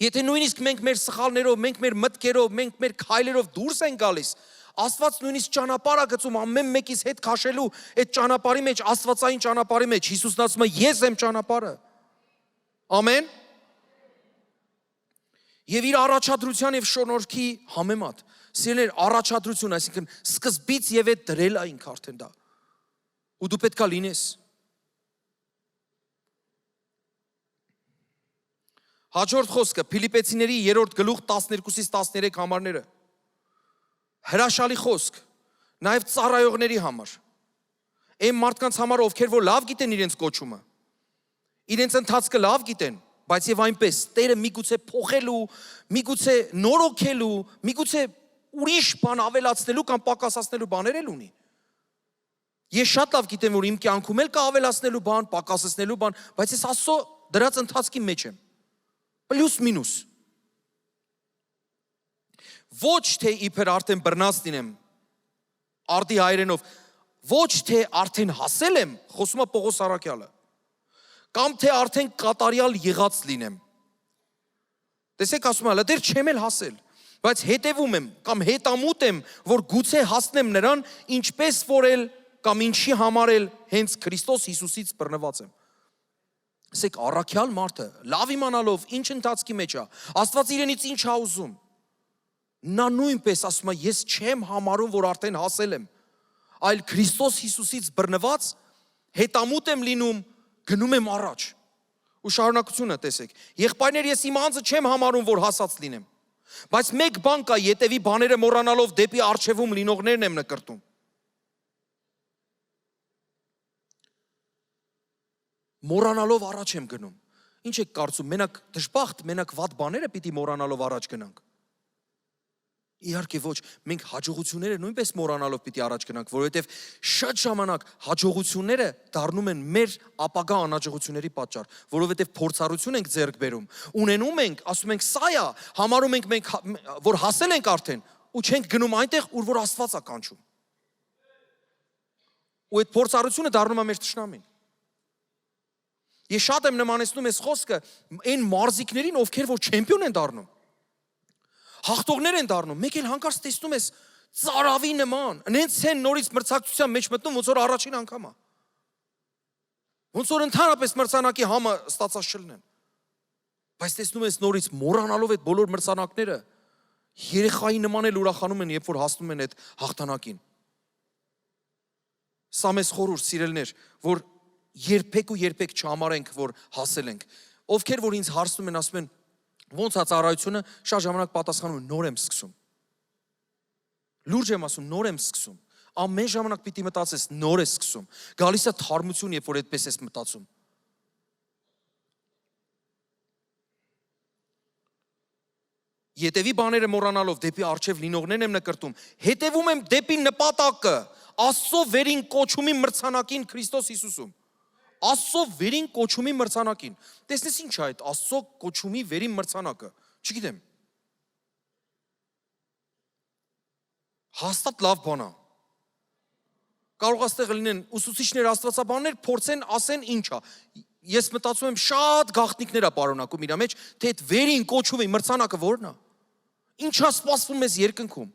Եթե նույնիսկ մենք մեր սխալներով, մենք մեր մտքերով, մենք մեր քայլերով դուրս են գալիս, Աստված նույնիսկ ճանապարհ է գծում ամեն մեկից հետ քաշելու այդ ճանապարհի մեջ, աստվածային ճանապարհի մեջ։ Հիսուսն ասում է՝ ես եմ ճանապարհը։ Ամեն։ Եվ իր առաջադրության եւ շնորհքի համեմատ, սիրելիներ, առաջադրություն, այսինքն սկզբից եւ այդ դրել է ինք արդեն դա։ Ու դու պետքա լինես։ Հաջորդ խոսքը Փիլիպեցիների 3-րդ գլուխ 12-ից 13 համարները։ Հրաշալի խոսք, նաև ծառայողների համար։ Այն մարդկանց համար, ովքեր որ լավ գիտեն իրենց կոչումը, իրենց ընթացքը լավ գիտեն, բայց եւ այնպես Տերը միգուցե փոխելու, միգուցե նորոգելու, միգուցե ուրիշ բան ավելացնելու կամ պակասացնելու բաներ էլ ունի։ Ես շատ լավ գիտեմ, որ իմ կյանքում էլ կա ավելացնելու բան, պակասեցնելու բան, բայց ես Աստծո դրած ընթացքի մեջ եմ։ Պլյուս մինուս։ Ոչ թե իբր արդեն բռնած լինեմ, արդի հայերենով, ոչ թե արդեն հասել եմ, խոսում է Պողոս Առաքյալը, կամ թե արդեն կատարյալ եղած լինեմ։ Տեսեք, ասում է, դեռ չեմ էլ հասել, բայց հետևում եմ կամ հետամուտ եմ, որ գուցե հասնեմ նրան, ինչպես որ էլ կամ ինչի համար էլ հենց Քրիստոս Հիսուսից բռնված եմ։ Ասեք, առաքյալ մարդը, լավ իմանալով ինչ ընթացքի մեջ է, Աստված իրենից ինչ է ուզում։ Նա նույնպես ասում է, ես չեմ համարում, որ արդեն հասել եմ, այլ Քրիստոս Հիսուսից բռնված, հետամուտ եմ լինում, գնում եմ առաջ։ Ու շարունակությունը տեսեք, եղբայրներ, ես իմ անձը չեմ համարում, որ հասած լինեմ, բայց մեկ բան կա, ետևի բաները մոռանալով դեպի առջևում լինողներն եմ նկրտում։ Մոռանալով առաջ եմ գնում։ Ինչ եք կարծում, մենակ դժբախտ, մենակ վատ բաները պիտի մոռանալով առաջ գնանք։ Իհարկե ոչ, մենք հաջողությունները նույնպես մոռանալով պիտի առաջ գնանք, որովհետև շատ ժամանակ հաջողությունները դառնում են մեր ապագա անհաջողությունների պատճառ, որովհետև փորձառություն ենք ձեռք բերում, ունենում ենք, ասում ենք սա է, համարում ենք մենք, որ հասել ենք արդեն, ու չենք գնում այնտեղ, ուր որ Աստված է կանչում։ Ու այդ փորձառությունը դառնում է մեր թշնամին։ Ես շատ եմ նմանեցնում այս խոսքը այն մարզիկներին, ովքեր որ չեմպիոն են դառնում։ Հաղթողներ են դառնում, մեկ էլ հանկարծ տեսնում ես ծարավի նման, նենց են նորից մրցակցության մեջ մտնում, ոնց որ առաջին անգամ է։ Ոնց որ ընդհանրապես մրցանակի համը ստացած չլինեն։ Բայց տեսնում ես նորից մոռանալով այդ բոլոր մրցանակները, երեխայի նման էլ ուրախանում են, երբ որ հասնում են այդ հաղթանակին։ Սա մեզ խորհուրդ, սիրելիներ, որ երբեք ու երբեք չհամարենք, որ հասել ենք։ Ովքեր որ ինձ հարցնում են, ասում են, ոնց է ծառայությունը, շատ ժամանակ պատասխանում եմ, նոր եմ սկսում։ Լուրջ եմ ասում, նոր եմ սկսում։ Ամեն ժամանակ պիտի մտածես, նոր ես սկսում։ Գալիս է թարմություն, երբ որ այդպես ես մտածում։ Ետևի բաները մոռանալով դեպի առջև լինողներն եմ նկրտում, հետևում եմ դեպի նպատակը, Աստծո վերին կոչումի մրցանակին Քրիստոս Հիսուսում։ Աստծո վերին կոչումի մրցանակին։ Տեսնես ինչ է այդ Աստծո կոչումի վերին մրցանակը։ Չգիտեմ։ Հաստատ լավ բան է։ Կարող աստեղ լինեն ուսուցիչներ, աստվածաբաններ, փորձեն ասեն ինչ է։ Ես մտածում եմ շատ գաղտնիքներ է պարունակում իր մեջ, թե այդ վերին կոչումի մրցանակը որն է։ Ինչ է սպասվում մեզ երկնքում։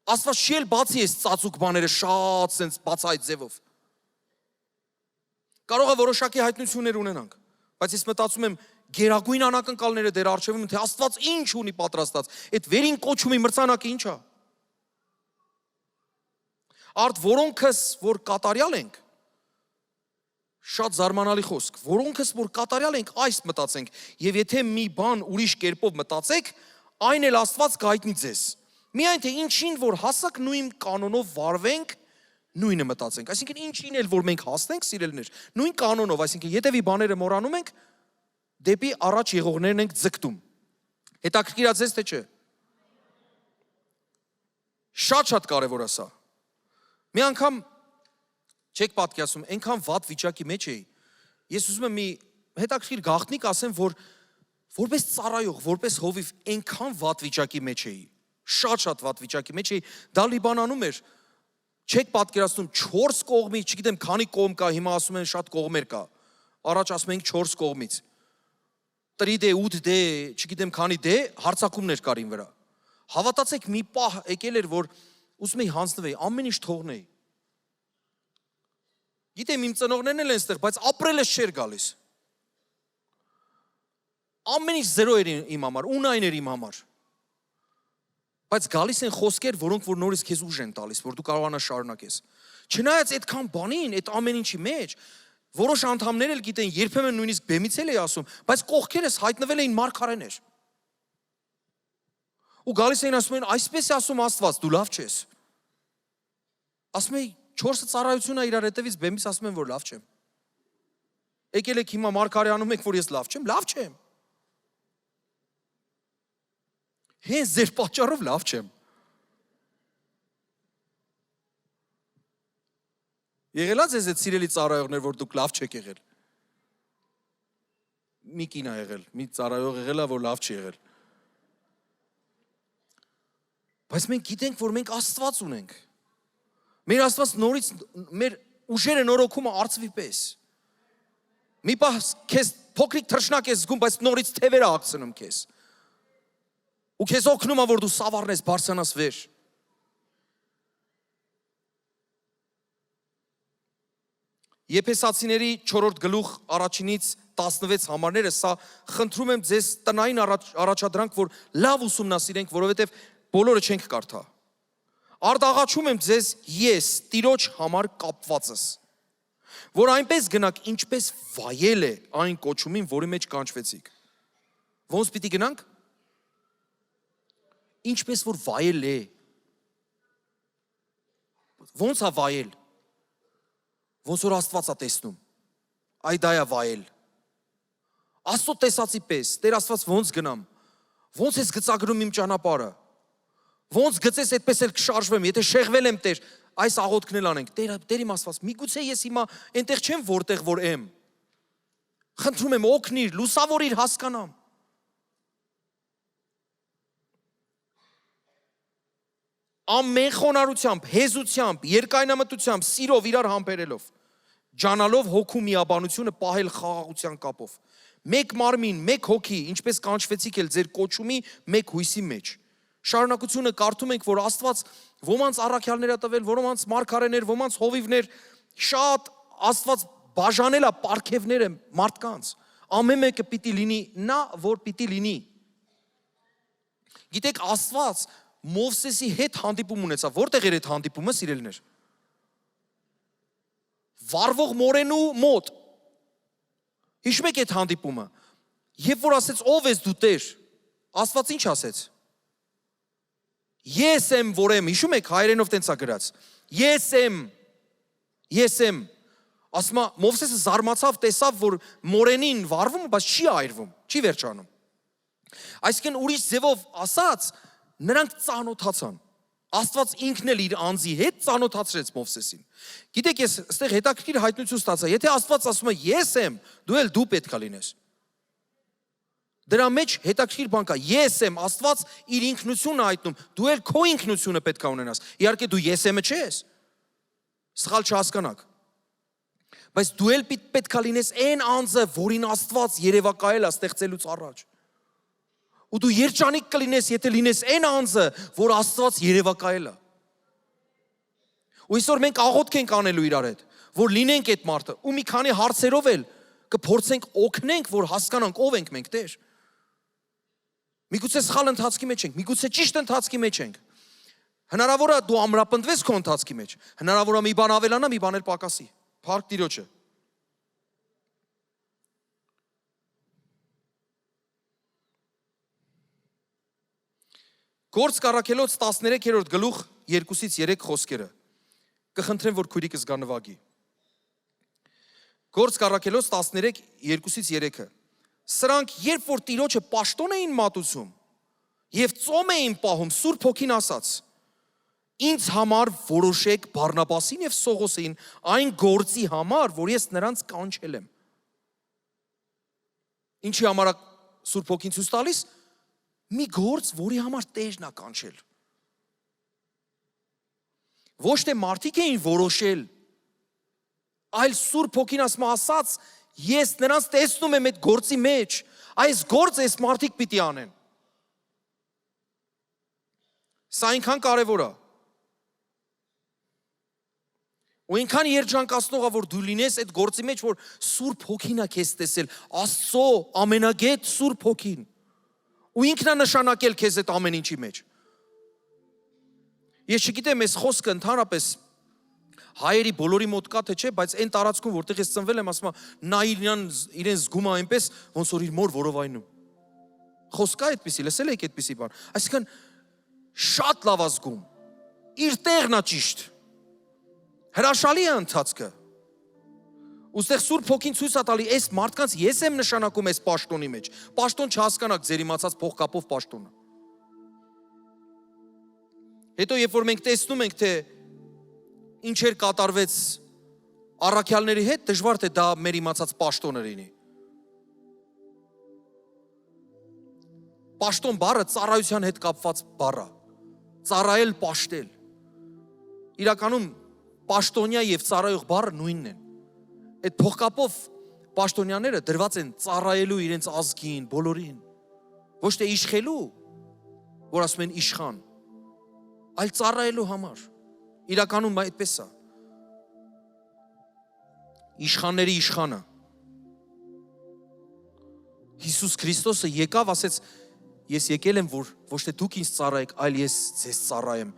Աստված չի էլ բացի այս ծածուկ բաները շատ սենց բացայտ ձևով։ Կարող է որոշակի հայտնություններ ունենանք, բայց ես մտածում եմ, գերագույն անակնկալները դեր արժևում, թե Աստված ինչ ունի պատրաստած, այդ վերին կոչումի մրցանակը ինչ է։ Արդ որոնքս, որ կատարյալ ենք, շատ զարմանալի խոսք, որոնքս, որ կատարյալ ենք, այս մտածենք, և եթե մի բան ուրիշ կերպով մտածեք, այն էլ Աստված կհայտնի ձեզ։ Միայն թե ինչին, որ հասակ նույն կանոնով վարվենք, նույնը մտածենք, այսինքն ինչին էլ, որ մենք հասնենք, սիրելիներ, նույն կանոնով, այսինքն ետևի բաները մոռանում ենք, դեպի առաջ եղողներն ենք ձգտում։ Հետաքրքիր է ձեզ, թե չէ։ Շատ կարևոր է սա։ Մի անգամ չեք պատկերացնում, այնքան վատ վիճակի մեջ էի։ Ես ուզում եմ մի հետաքրքիր գաղտնիք ասեմ, որ որպես ծառայող, որպես հովիվ այնքան վատ վիճակի մեջ էի։ Շատ վատ վիճակի մեջ էի։ Դա Լիբանանում էր։ Չեք պատկերացնում 4 կողմից, չգիտեմ քանի կողմ կա, հիմա ասում են շատ կողմեր կա։ Առաջ ասում ենք 4 կողմից։ 3D, 8D, չգիտեմ քանի D հարձակումներ կար իմ վրա։ Հավատացեք, մի պահ եկել էր, որ ուզում էի հանձնվեի, ամեն ինչ թողնեի։ Գիտեմ իմ ծնողներն էլ են ստեղ, բայց ապրելս չէր գալիս։ Ամեն ինչ զերո էր իմ համար, ունայն էր իմ համար։ Բայց գալիս են խոսքեր, որոնք որ նորից քեզ ուժ են տալիս, որ դու կարողանաս շարունակես։ Չնայած այդքան բանին, այդ ամեն ինչի մեջ, որոշ անդամներ էլ գիտեն, երբեմն նույնիսկ բեմից էլ էի ասում, բայց կողքերս հայտնվել էին մարգարեներ։ Ու գալիս էին ասում են, այսպես է ասում Աստված, դու լավ չես։ Ասում էի, 4 ծառայությունն է իրար հետևից բեմից ասում են, որ լավ չեմ։ Եկել եք հիմա մարգարեանում եք, որ ես լավ չեմ, լավ չեմ։ Հենց ձեր պատճառով լավ չեմ։ Եղելա ձեզ այդ սիրելի ծառայողներ, որ դուք լավ չեք եղել։ Մի կին է եղել, մի ծառայող եղել է, որ լավ չի եղել։ Բայց մենք գիտենք, որ մենք Աստված ունենք։ Մեր Աստված նորից, մեր ուժերը նորոգումը արծվի պես։ Մի պահ քեզ փոքրիկ թռչնակ ես զգում, բայց նորից թևեր է ակցնում քեզ։ Ու քեզ օգնում է, որ դու սավառնես, բարձրանաս վեր։ Եփեսացիների 4-րդ գլուխ 1-ից 16 համարները, սա խնդրում եմ ձեզ տնային առաջադրանք, որ լավ ուսումնասիրենք, որովհետև բոլորը չենք կարդա։ Արտաղաչում եմ ձեզ ես, Տիրոջ համար կապվածս, որ այնպես գնաք, ինչպես վայել է այն կոչումին, որի մեջ կանչվեցիք։ Ոնց պիտի գնանք։ Ինչպես որ վայել է։ Ոնց է վայել։ Ոնց որ Աստված է տեսնում։ Այ դա է վայել։ Աստծո տեսածի պես, Տեր Աստված ոնց գնամ։ Ոնց ես գծագրում իմ ճանապարհը։ Ոնց գծես այդպես էլ կշարժվեմ, եթե շեղվել եմ Տեր, այս աղոթքն էլ անենք։ Տեր իմ Աստված, միգուցե ես հիմա այնտեղ չեմ, որտեղ որ եմ։ Խնդրում եմ օգնիր, լուսավորիր, հասկանամ։ Ամեն խոնարհությամբ, հեզությամբ, երկայնամտությամբ, սիրով իրար համբերելով, ջանալով հոգու միաբանությունը պահել խաղաղության կապով։ Մեկ մարմին, մեկ հոգի, ինչպես կանչվեցիք էլ ձեր կոչումի մեկ հույսի մեջ։ Շարունակությունը կարդում ենք, որ Աստված ոմանց առաքյալներ է տվել, ոմանց մարգարեներ, ոմանց հովիվներ, շատ Աստված բաժանել է պարգևները մարդկանց։ Ամեն մեկը պիտի լինի նա, որ պիտի լինի։ Գիտեք, Աստված Մովսեսի հետ հանդիպում ունեցավ, որտեղ էր այդ հանդիպումը, սիրելիներ։ Վառվող մորենու մոտ։ Հիշում եք այդ հանդիպումը։ Երբ որ ասեց ով ես դու Տեր, Աստված ինչ ասեց։ Ես եմ, որ եմ, հիշում եք հայերենով տենց է գրած։ Ես եմ։ Ասում է Մովսեսը զարմացավ, տեսավ, որ մորենին վառվում, բայց չի այրվում, չի վերջանում։ Այսինքն ուրիշ ձևով ասած, նրանք ծանոթացան։ Աստված ինքն էլ իր անձի հետ ծանոթացրեց Մովսեսին։ Գիտեք, ես այստեղ հետաքրքիր հայտնություն ստացա, եթե Աստված ասում է ես եմ, դու էլ դու պետք է լինես։ Դրա մեջ հետաքրքիր բան կա, ես եմ, Աստված իր ինքնությունը հայտնում, դու էլ քո ինքնությունը պետք է ունենաս։ Իհարկե դու ես եմը չես։ Սխալ չհասկանաք։ Բայց դու էլ պետք է լինես այն անձը, որին Աստված երևակայել է ստեղծելուց առաջ։ Ու դու երջանիկ կլինես, եթե լինես այն անձը, որ Աստված երևակայել է։ Ու այսօր մենք աղոթք ենք անելու իրար հետ, որ լինենք այդ մարդը, ու մի քանի հարցերով էլ կփորձենք օգնենք, որ հասկանանք ով ենք մենք, Տեր։ Միգուցե սխալ ընթացքի մեջ ենք, միգուցե ճիշտ ընթացքի մեջ ենք։ Հնարավոր է դու ամրապնդվես քո ընթացքի մեջ, հնարավոր է մի բան ավելանա, մի բան էլ պակասի։ Փառք Տիրոջը։ Գործք առաքելոց 13-րդ գլուխ 2-ից 3 խոսքերը։ Կխնդրեմ, որ քույրիկս գա նվագի։ Գործք առաքելոց 13 2-ից 3-ը։ Սրանք երբ որ Տիրոջը պաշտոն էին մատուցում եւ ծոմ էին պահում, Սուրբ Հոգին ասաց. Ինձ համար որոշեք Բարնաբասին եւ Սողոսին այն գործի համար, որ ես նրանց կանչել եմ։ Ինչի համար է Սուրբ Հոգին ցույց տալիս։ Մի գործ, որի համար Տերն է կանչել։ Ոչ թե մարդիկ էին որոշել, այլ Սուրբ Հոգին ասաց, ես նրանց տեսնում եմ այդ գործի մեջ, այս գործը այս մարդիկ պիտի անեն։ Սա այնքան կարևոր է։ Ու այնքան երջանկացնող է, որ դու լինես այդ գործի մեջ, որ Սուրբ Հոգին է քեզ տեսել, Աստծո ամենագետ Սուրբ Հոգին։ Ու ինքն է նշանակել քեզ այդ ամեն ինչի մեջ։ Ես չգիտեմ, այս խոսքը ընդհանրապես հայերի բոլորի մոտ կա թե չէ, բայց այն տարածքում, որտեղ ես ծնվել եմ, ասում եմ, նա իրեն զգում է այնպես, ոնց որ իր մոր որովայնում։ Խոսք կա այդպիսի, լսել եք այդպիսի բան։ Այսինքն շատ լավ է զգում։ Իր տեղն է ճիշտ։ Հրաշալի է ընթացքը։ Ուստեղ Սուրբ Հոգին ցույց է տալի, այս մարդկանց ես եմ նշանակում այս պաշտոնի մեջ։ Պաշտոն չհասկանաք ձեր իմացած փողկապով պաշտոնը։ Հետո երբ որ մենք տեսնում ենք, թե ինչեր կատարվեց առաքյալների հետ, դժվար թե դա մեր իմացած պաշտոնը լինի։ Պաշտոն բառը ծառայության հետ կապված բառ է։ Ծառայել, պաշտել։ Իրականում պաշտոնյա եւ ծառայող բառը նույնն են։ Այդ փողկապով պաշտոնյաները դրված են ծառայելու իրենց ազգին, բոլորին։ Ոչ թե իշխելու, որ ասում են իշխան, այլ ծառայելու համար։ Իրականում այդպես է։ Իշխանների իշխանը։ Հիսուս Քրիստոսը եկավ, ասեց, ես եկել եմ, որ ոչ թե դուք ինձ ծառայեք, այլ ես ձեզ ծառայեմ։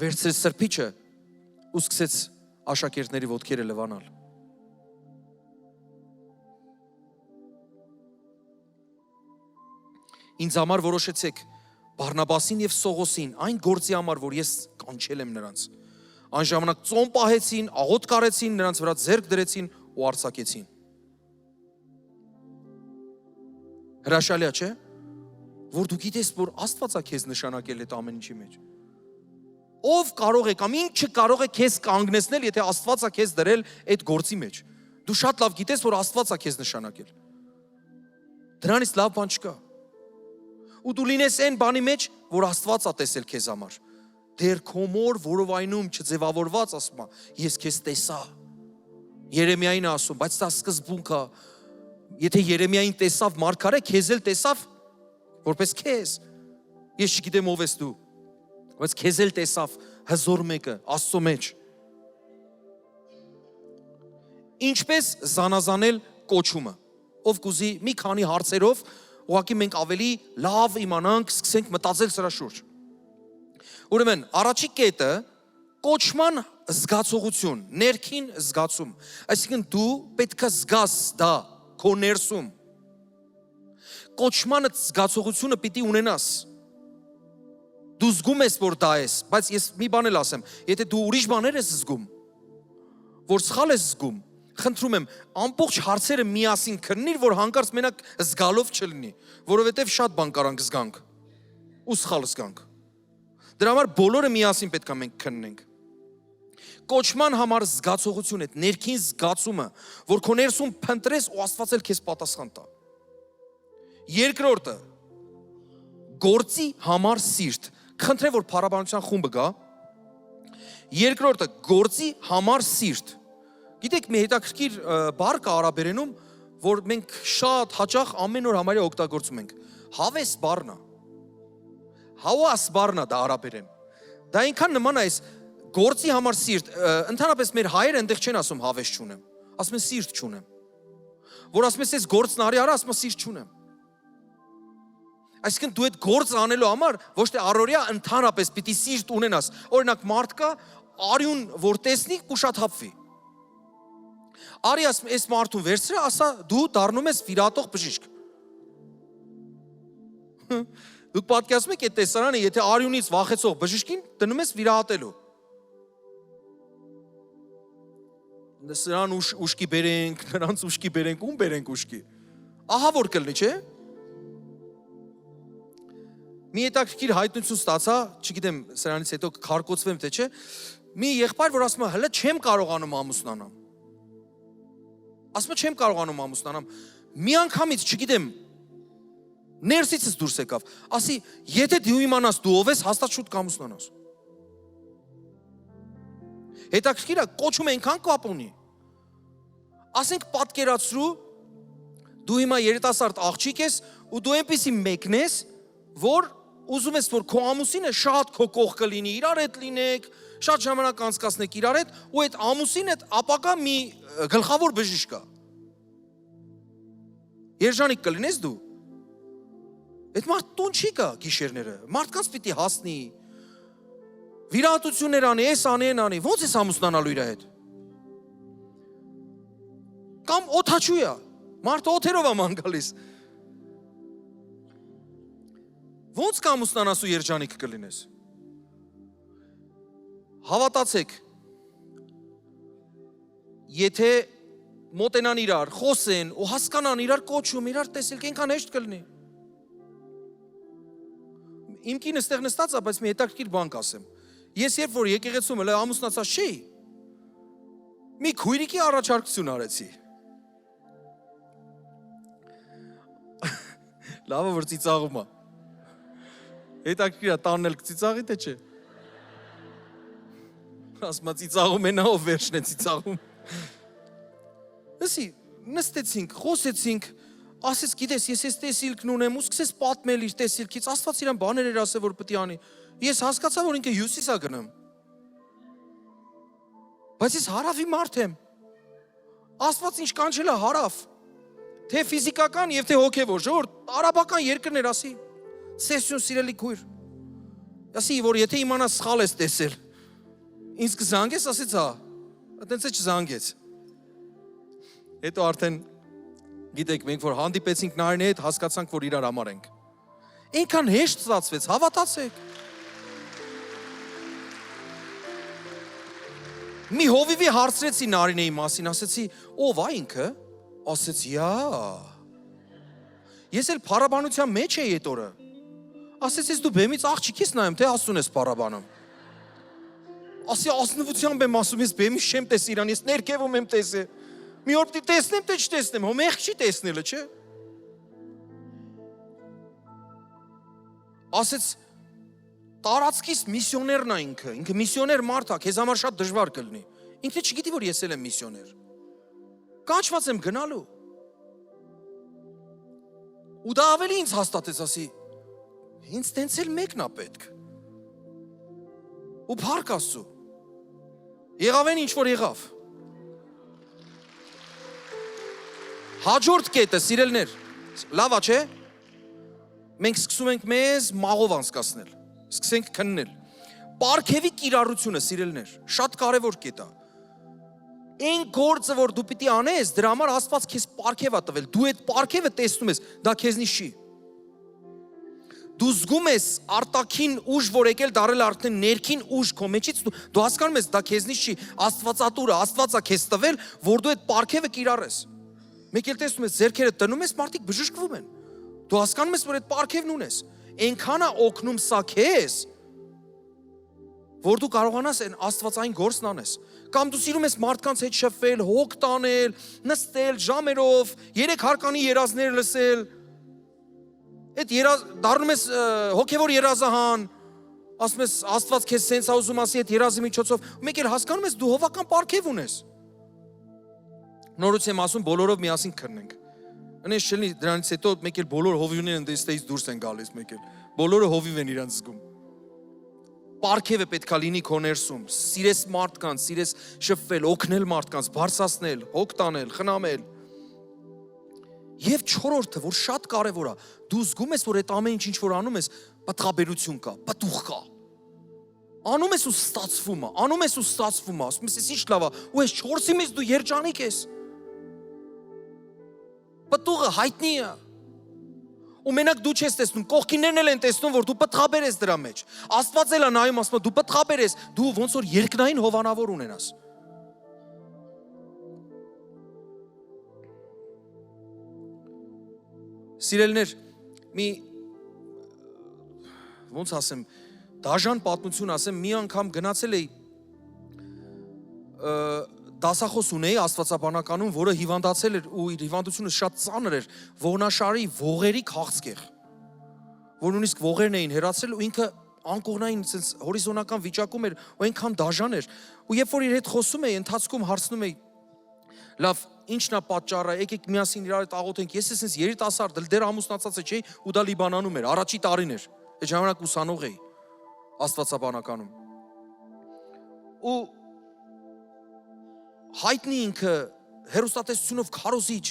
Վերցրեց սրբիչը ու սկսեց աշակերտների ոտքերը լվանալ։ Ինձ համար որոշեցեք Բարնաբասին եւ Սողոսին այն գործի համար, որ ես կանչել եմ նրանց։ Այն ժամանակ ծոմ պահեցին, աղոտ կարեցին, նրանց վրա ձեռք դրեցին ու արձակեցին։ Հրաշալի է, չէ՞, որ դու գիտես, որ Աստված է քեզ նշանակել այդ ամեն ինչի մեջ։ Ով կարող է կամ ինչը կարող է քեզ կանգնեցնել, եթե Աստված է քեզ դրել այդ գործի մեջ։ Դու շատ լավ գիտես, որ Աստված է քեզ նշանակել։ Դրանից լավ բան չկա։ Ու դու լինես այն բանի մեջ, որ Աստված է տեսել քեզ համար։ Դեր քո մոր որովայնում չձևավորված ասում է, ես քեզ տեսա։ Երեմիային է ասում, բայց դա սկզբունք է։ Եթե Երեմիային տեսավ մարգարե, քեզ էլ տեսավ որպես քեզ։ Ես չգիտեմ ով ես դու, բայց քեզ էլ տեսավ հզոր մեկը Աստծո մեջ։ Ինչպես զանազանել կոչումը։ Ով կուզի մի քանի հարցերով ուղղակի մենք ավելի լավ իմանանք, սկսենք մտածել սրա շուրջ։ Ուրեմն, առաջի կետը կոչման զգացողություն, ներքին զգացում։ Այսինքն դու պետք է զգաս դա քո ներսում։ Կոչմանը զգացողությունը պիտի ունենաս։ Դու զգում ես, որ դա ես, բայց ես մի բան էլ ասեմ, եթե դու ուրիշ բաներ ես զգում, որ սխալ ես զգում, խնդրում եմ, ամբողջ հարցերը միասին քննիր, որ հանկարծ մենակ զգալով չլինի, որովհետև շատ բան կարանք զգանք ու սխալ զգանք։ Դրա համար բոլորը միասին պետք է մենք քննենք։ Կոչման համար զգացողություն է, ներքին զգացումը, որ քո ներսում փնտրես ու Աստված էլ քեզ պատասխան տա։ Երկրորդը գործի համար սիրտ։ Խնդրեմ, որ փառաբանության խումբը գա։ Երկրորդը գործի համար սիրտ։ Գիտեք, մի հետաքրքիր բառ կա արաբերենում, որ մենք շատ հաճախ ամեն օր համարյա օգտագործում ենք։ Հավես բառն է։ Հավաս բառն է դա արաբերեն։ Դա այնքան նման է այս գործի համար սիրտ։ Ընդհանրապես մեր հայերը այնտեղ չեն ասում հավես չունեմ, ասում են սիրտ չունեմ։ որ ասում ես գործն արի արա, ասում ես սիրտ չունեմ։ Այսինքն դու այդ գործ անելու համար ոչ թե առօրյա ընդհանրապես պիտի սիրտ ունենաս։ Օրինակ մարդ կա, արյուն որ տեսնի կուշաթափվի։ Արի այս մարդուն վերցրա, ասա դու դառնում ես վիրատող բժիշկ։ Դուք պատկերացնում եք այդ տեսարանը, եթե արյունից վախեցող բժիշկին դնում ես վիրահատելու։ Սրան ուշքի բերենք, նրանց ուշքի բերենք, ում բերենք ուշքի։ Ահա որ կլինի, չէ՞։ Մի հետաքրքիր հայտնություն ստացա, չգիտեմ, սրանից հետո քարկոծվեմ թե չէ, մի եղբայր, որ ասում է, հələ չեմ կարողանում ամուսնանամ։ Ասում է, չեմ կարողանում ամուսնանամ։ Մի անգամից, չգիտեմ, ներսիցս դուրս եկավ։ Ասի, եթե դու իմանաս դու ով ես, հաստատ շուտ կամուսնանաս։ Հետաքրքիր է, կոչում այնքան կապ ունի։ Ասենք պատկերացրու, դու հիմա երիտասարդ աղջիկ ես ու դու այնպիսի մեկն ես, որ ուզում ես, որ քո ամուսինը շատ քո կողքը լինի, իրար հետ լինեք, շատ ժամանակ անցկացնեք իրար հետ, ու այդ ամուսինը ապակա մի գլխավոր բժիշկ է։ Երջանիկ կլինես դու։ Այդ մարդ տուն չի գա գիշերները, մարդկանց պիտի հասնի, վիրահատություններ անի, այս անի, այն անի, ոնց ես ամուսնանալու իր հետ։ Կամ օդաչու է, մարդը օդերով է ման գալիս։ Ոնց կամուսնանաս ու երջանիկ կլինես։ Հավատացեք, եթե մոտենան իրար, խոսեն ու հասկանան իրար կոչում, իրար տեսել կենքան հեշտ կլինի։ Իմ կինը ստեղ նստած է, բայց մի հետաքրքիր բան կասեմ։ Ես երբ որ եկեղեցում էլ ամուսնացած չէի, մի քույրիկի առաջարկություն արեցի։ Լավը որ ծիծաղում է։ Հետաքրքիր է տանն էլ կծիծաղի թե չէ։ Ասում է ծիծաղում է նա ով վերջն է ծիծաղում։ Լսի, նստեցինք, խոսեցինք, ասեց գիտես, ես այս տեսիլքն ունեմ ու սկսեց պատմել իր տեսիլքից, Աստված իրան բաներ էր ասել, որ պետք է անի։ Ես հասկացա, որ ինքը հյուսիս է գնում։ Բայց ես հարավի մարդ եմ։ Աստված ինչ կանչել է հարավ։ Թե ֆիզիկական եւ թե հոգեվոր, ժողովուրդ, արաբական երկրներ ասի։ Սեսյուն սիրելի քույր։ Ասի, որ եթե իմանաս սխալ ես տեսել, ինձ կզանգես, ասեց հա։ Այդպես է չզանգեց։ Հետո արդեն գիտեք, մենք որ հանդիպեցինք նարինի հետ, հասկացանք, որ իրար համար ենք։ Այնքան հեշտ ստացվեց, հավատացեք։ Մի հովիվի հարցրեցի Նարինեի մասին, ասեցի, ով է ինքը? Ասեց, յա։ Ես էլ փառաբանության մեջ էի այդ օրը։ Ասեց, ես դու բեմից աղջիկ ես նայում, թե Աստծուն ես փառաբանում։ Ասի, ազնվությամբ եմ ասում, ես բեմից չեմ տեսել իրան, ես ներքևում եմ տեսել։ Մի օր պիտի տեսնեմ, թե չտեսնեմ, հո մեղք չի տեսնելը, չէ։ Ասեց, տարածքից միսիոներն է ինքը միսիոներ մարդ է, քեզ համար շատ դժվար կլինի։ Ինքը չգիտի, որ ես էլ եմ միսիոներ։ Կանչված եմ գնալու։ Ու դա ավելի ինձ հաստատեց, ասի, ինձ տենց էլ մեկն է պետք։ Ու փառք Աստծո։ Եղավ են ինչ որ եղավ։ Հաջորդ կետը, սիրելներ, լավա չէ։ Մենք սկսում ենք մեզ մաղով անցկացնել, սկսենք քննել։ Պարգևի կիրառությունը, սիրելներ, շատ կարևոր կետ է։ Այն գործը, որ դու պիտի անես, դրա համար Աստված քեզ պարգև է տվել։ Դու այդ պարգևը տեսնում ես, դա քեզնից չի։ Դու զգում ես արտաքին ուժ, որ եկել դարել արդեն ներքին ուժ քո մեջից, դու հասկանում ես, դա քեզնից չի, Աստվածատուրը, Աստվածա քեզ տվել, որ դու այդ պարգևը կիրառես։ Մեկ էլ տեսնում ես, ձեռքերը տնում ես, մարդիկ բժշկվում են։ Դու հասկանում ես, որ այդ պարգևն ունես։ Այնքան է օգնում սա քեզ, որ դու կարողանաս այն աստվածային գործն անես։ Կամ դու սիրում ես մարդկանց հետ շփվել, հոգ տանել, նստել ժամերով, 3 հարկանի երազներ լսել։ Այդ դառնում ես հոգևոր երազահան, ասում ես Աստված քեզ սենց է ուզում ասի այդ երազի միջոցով, մեկ էլ հասկանում ես դու հովական պարգև ունես։ Նորից եմ ասում, բոլորով միասին քննենք։ Այնպես չլինի դրանից հետո մեկ էլ բոլոր հովիվներն դեստեից դուրս են գալիս մեկ էլ։ Բոլորը հովիվ են իրանց զգում։ Պարգևը պետքա լինի քո ներսում, սիրես մարդկանց, սիրես շփվել, օգնել մարդկանց, բարձրացնել, հոգ տանել, խնամել։ Եվ չորրորդը, որ շատ կարևոր է, դու զգում ես, որ այդ ամեն ինչ որ անում ես, պատղաբերություն կա, պատուղ կա։ Անում ես ու ստացվում է, անում ես ու ստացվում է, ասում ես, ինչ լավ է, ու այս 4-ի մեջ դու երջանիկ ես։ Պատուղը հայտնի է։ Ու մենակ դու չես տեսնում, կողքիններն էլ են տեսնում, որ դու պատղաբեր ես դրա մեջ։ Աստված էլ է նայում, ասում է, դու պատղաբեր ես, դու ոնց որ երկնային հովանավոր ունենաս։ Սիրելիներ, մի ոնց ասեմ, դաժան պատմություն ասեմ, մի անգամ գնացել էի դասախոս ունեի աստվածաբանականում, որը հիվանդացել էր ու իր հիվանդությունը շատ ծանր էր, ողնաշարի ողերի քաղցկեղ, որ նույնիսկ ողերն էին հեռացել ու ինքը անկողնային sense հորիզոնական վիճակում էր ու այնքան դաժան էր ու երբ որ իր հետ խոսում էի, ընթացքում հարցնում էի, լավ, ինչն է պատճառը, եկեք միասին իրար հետ աղոթենք, ես էս երիտասարդ դեռ ամուսնացած չէի ու դա Լիբանանում էր, առաջի տարին էր, այդ ժամանակ ուսանող էի աստվածաբանականում ու հայտնի ինքը հերոստատեսությունով քարոզիչ,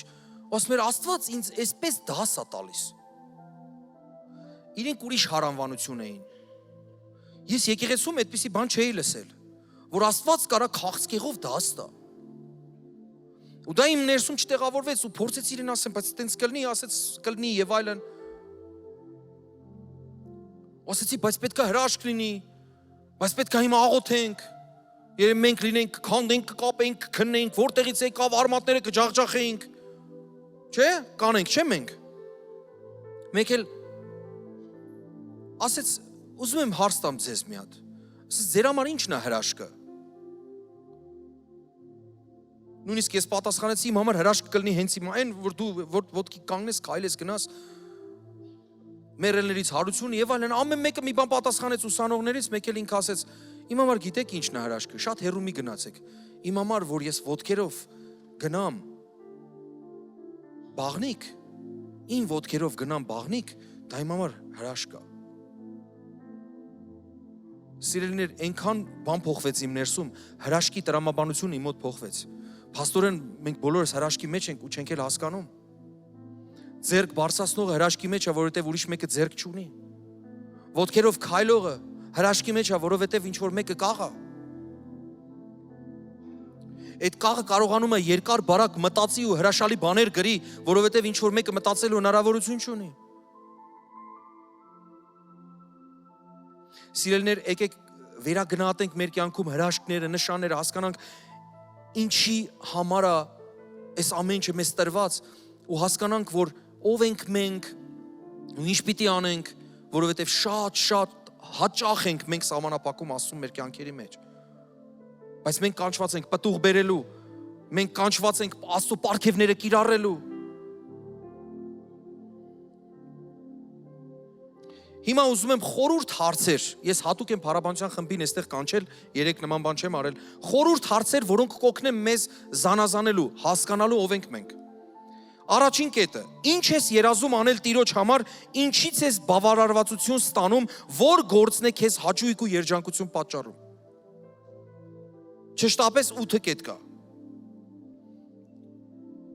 ասում էր Աստված ինձ այսպես դաս է տալիս։ Իրենք ուրիշ հարանվանություն էին։ Ես եկեղեցում այդպիսի բան չէի լսել, որ Աստված կարա քաղցկեղով դաս տա։ Ու դա իմ ներսում չտեղավորվեց ու փորձեց իրեն ասեմ, բայց տենց կլինի, ասեց կլինի եւ այլն։ Ասեցի, բայց պետքա հրաշք լինի, բայց պետքա հիմա աղոթենք։ Երբ մենք լինենք, քանդենք, կկապենք, քննենք, որտեղից եկավ արմատները կջախջախեինք։ Չէ՞, կանենք, չէ՞ մենք։ Մեկ էլ ասեց, ուզում եմ հարց տամ ձեզ մի հատ։ Ասեց, ձեր համար ի՞նչն է հրաշքը։ Նույնիսկ ես պատասխանեցի, իմ համար հրաշք կլինի հենց հիմա, այն որ դու ոտքի կանգնես, քայլես, գնաս մերելներից հարություն եւ այլն, ամեն մեկը մի բան պատասխանեց ուսանողներից, մեկ էլ ինքը ասեց, իմ համար գիտեք ինչն է հրաշքը, շատ հեռու մի գնացեք։ Իմ համար, որ ես ոտքերով գնամ բաղնիկ, իմ ոտքերով գնամ բաղնիկ, դա իմ համար հրաշք է։ Սիրելիներ, այնքան բան փոխվեց իմ ներսում, հրաշքի տրամաբանությունը իմ մոտ փոխվեց։ Փաստորեն մենք բոլորս հրաշքի մեջ ենք ու չենք էլ հասկանում։ Ձերք բարձրացնողը հրաշքի մեջ է, որովհետև ուրիշ մեկը ձերք չունի։ Ոտքերով քայլողը հրաշքի մեջ է, որովհետև ինչ որ մեկը կաղա։ Այդ կաղը կարողանում է երկար բարակ մտածի ու հրաշալի բաներ գրի, որովհետև ինչ որ մեկը մտածելու հնարավորություն չունի։ Սիրելիներ, եկեք վերագնահատենք մեր կյանքում հրաշքները, նշանները, հասկանանք ինչի համար է այս ամեն ինչը մեզ տրված ու հասկանանք, որ ով ենք մենք ու ինչ պիտի անենք, որովհետև շատ հաճախ ենք մենք սահմանափակում Աստծուն մեր կյանքերի մեջ։ Բայց մենք կանչված ենք պտուղ բերելու, մենք կանչված ենք Աստծո պարգևները կիրառելու։ Հիմա ուզում եմ խորհուրդ հարցեր, ես հատուկ եմ փառաբանության խմբին այստեղ կանչել, 3 նման բան չեմ արել, խորհուրդ հարցեր, որոնք կօգնեն մեզ զանազանելու, հասկանալու ով ենք մենք։ Առաջին կետը, ինչ ես երազում անել Տիրոջ համար, ինչից ես բավարարվածություն ստանում, որ գործն է քեզ հաճույք ու երջանկություն պատճառում։ Չշտապես 8 կետ կա։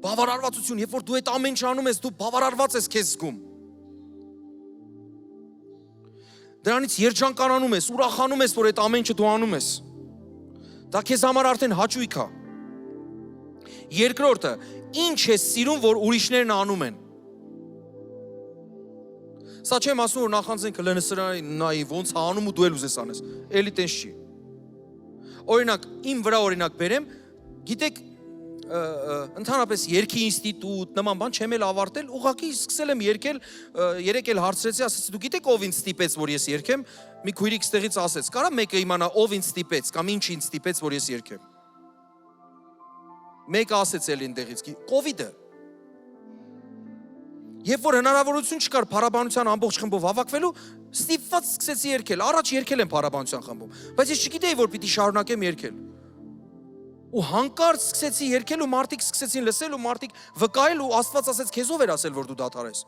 Բավարարվածություն, երբ որ դու այդ ամեն ինչ անում ես, դու բավարարված ես քեզ զգում։ Դրանից երջանկանանում ես, ուրախանում ես, որ այդ ամեն ինչը դու անում ես։ Դա քեզ համար արդեն հաճույք է։ Երկրորդը, ինչ ես սիրում, որ ուրիշներն անում են։ Սա չեմ ասում, որ նախանձենք լենսրանի նայի, ոնց անում ու դու էլ ուզես անես։ Էլի տենց չի։ Օրինակ, իմ վրա օրինակ բերեմ, գիտեք, ընդհանրապես երգի ինստիտուտ, նման բան չեմ էլ ավարտել, ուղղակի սկսել եմ երգել, երեք էլ հարցրեցի, ասեցի, դու գիտեք ով ինձ ստիպեց, որ ես երգեմ, մի քույրիկ ստեղից ասեց, կարա մեկը իմանա ով ինձ ստիպեց, կամ ինչ ինձ ստիպեց, որ ես երգեմ։ Մեկը ասեց էլ ինտեղից, կովիդը։ Երբ որ հնարավորություն չկար փառաբանության ամբողջ խմբով հավաքվելու, ստիպված սկսեցի երգել, առաջ երգել եմ փառաբանության խմբում, բայց ես չգիտեի, որ պիտի շարունակեմ երգել։ Ու հանկարծ սկսեցի երգել ու մարդիկ սկսեցին լսել ու մարդիկ վկայել ու Աստված ասեց քեզ ով էր ասել որ դու դադարես։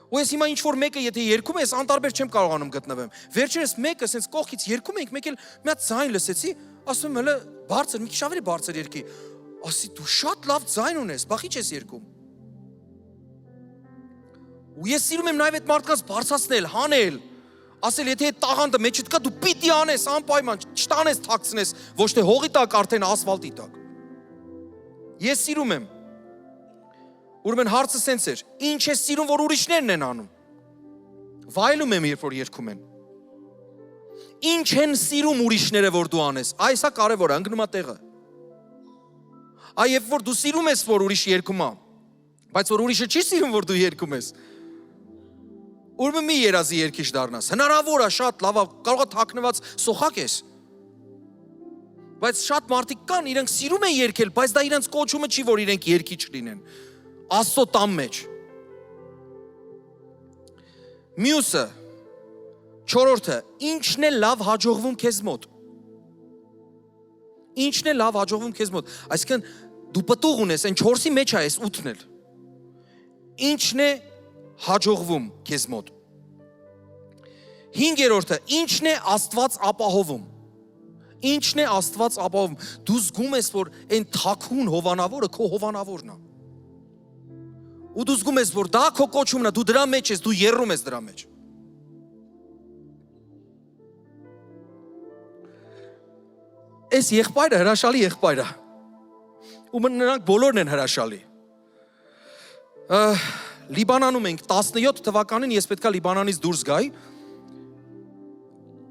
Ու ես հիմա ինչ որ մեկը եթե երգում ես անտարբեր չեմ կարողանում գտնվեմ։ Վերջերս մեկը ասենց կողքից երգում ենք, մեկ էլ մի հատ ձայն լսեցի, ասում եմ հələ բարձր, մի քիչ ավելի բարձր երգի։ Ասի դու շատ լավ ձայն ունես, բախի չես երգում։ Ու ես սիրում եմ նաև այդ մարդկանց բարձրացնել, հանել, ասել, եթե այդ տաղանդը մեջդ կա, դու պիտի անես, անպայման, չտանես, թաքցնես, ոչ թե հողի տակ, արդեն ասֆալտի տակ։ Ես սիրում եմ։ Ուրեմն հարցը սենց էր, ինչ ես սիրում, որ ուրիշներն են անում։ Վայելում եմ, երբ որ երգում են։ Ինչ են սիրում ուրիշները, որ դու անես։ Այս է կարևորը, ընկնում է տեղը։ Այ երբ որ դու սիրում ես, որ ուրիշ երգում է, բայց որ ուրիշը չի սիրում, որ դու երգում ես, ուրեմն մի երազի երգիչ դառնաս։ Հնարավոր է, շատ լավ է, կարող է թաքնված սոխակ ես։ Բայց շատ մարդիկ կան, իրենք սիրում են երգել, բայց դա իրենց կոչումը չի, որ իրենք երգիչ լինեն։ Աստծո տան մեջ։ Մյուսը, չորրորդը, ինչն է լավ հաջողվում քեզ մոտ։ Ինչն է լավ հաջողվում քեզ մոտ։ Այսինքն դու պտուղ ունես, այն 4-ի մեջ է այս 8-ն էլ։ Ինչն է հաջողվում քեզ մոտ։ 5-րդը, ինչն է Աստված ապահովում։ Ինչն է Աստված ապահովում։ Դու զգում ես, որ այն թաքուն հովանավորը քո հովանավորն է։ Ու դու զգում ես, որ դա քո կոչումն է, դու դրա մեջ ես, դու եռում ես դրա մեջ։ Այս եղբայրը հրաշալի եղբայր է։ Ու նրանք բոլորն են հրաշալի։ Լիբանանում ենք 17 թվականին ես պետքա Լիբանանից դուրս գայի։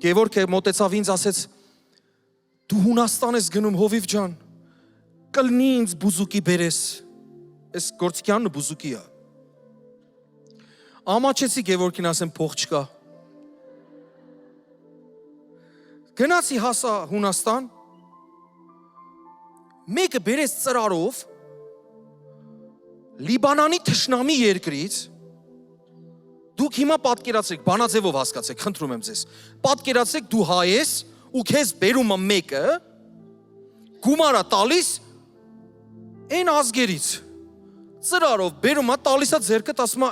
Գևորգը մոտեցավ ինձ ասեց. «Դու Հունաստան ես գնում, Հովիվ ջան, կլինի ինձ բուզուկի բերես»։ Այս գործիքյանն բուզուկի է։ Ամաչեցի Գևորգին, ասեմ փող չկա։ Գնացի հասա Հունաստան, մեկը բերեց ծրարով Լիբանանի թշնամի երկրից, դուք հիմա պատկերացրեք, բանաձևով հասկացեք, խնդրում եմ ձեզ, պատկերացրեք դու հայ ես ու քեզ բերում է մեկը, գումարա տալիս այն ազգերից, ծրարով բերում է տալիս է ձերքդ, ասում է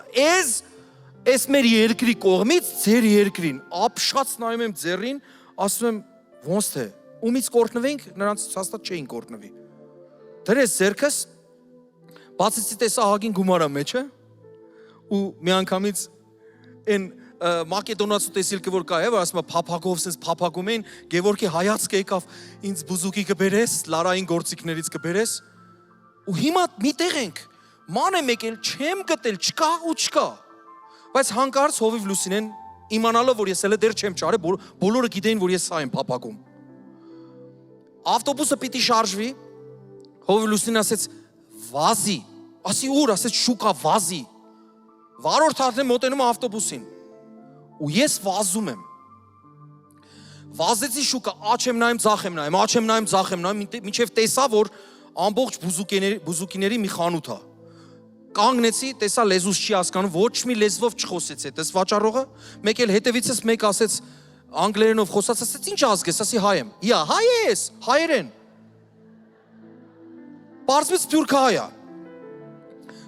այս մեր երկրի կողմից ձեր երկրին, ապշած նայում եմ ձեռին, ասում եմ ոնց թե, ումից կորտնվենք, նրանց հաստատ չէին կորտնվի։ Դրես ձերքս, բացեցի տեսա ահագին գումարա մեջը, ու մի անգամից այն մակեդոնացու տեսիլքը որ կա է, որ ասում է փափագով սենց փափագում էին, Գևորգի հայացքը եկավ, ինձ բուզուկի կբերես, լարային գործիքներից կբերես, ու հիմա միտեղ ենք, ման եմ եկել, չեմ գտել, չկա ու չկա, բայց հանկարծ Հովիվ Լուսինեն իմանալով, որ ես էլ դեռ չեմ չարել, բոլորը գիտեին, որ ես սա եմ փափագում։ Ավտոբուսը պիտի շարժվի, Հովիվ Լուսինեն ասեց, վազի, ասի ուր, ասեց շուկա վազի, վարորդ արդեն մոտենում է ավտոբուսին, ու ես վազում եմ, վազեցի շուկա, աչ եմ նայում, ձախ եմ նայում, աչ եմ նայում, ձախ եմ նայում, մինչև տեսա, որ ամբողջ բուզուկիների մի խանութ է, կանգնեցի, տեսա լեզուս չի հասկանում, ոչ մի լեզվով չխոսեց հետս վաճառողը, մեկ էլ հետևիցս մեկ ասեց անգլերենով խոսած, ասեց ինչ ազգ ես, ասի հայ եմ, իա, հայ ես, հայերեն, պարզվեց սփյուռք հայ է,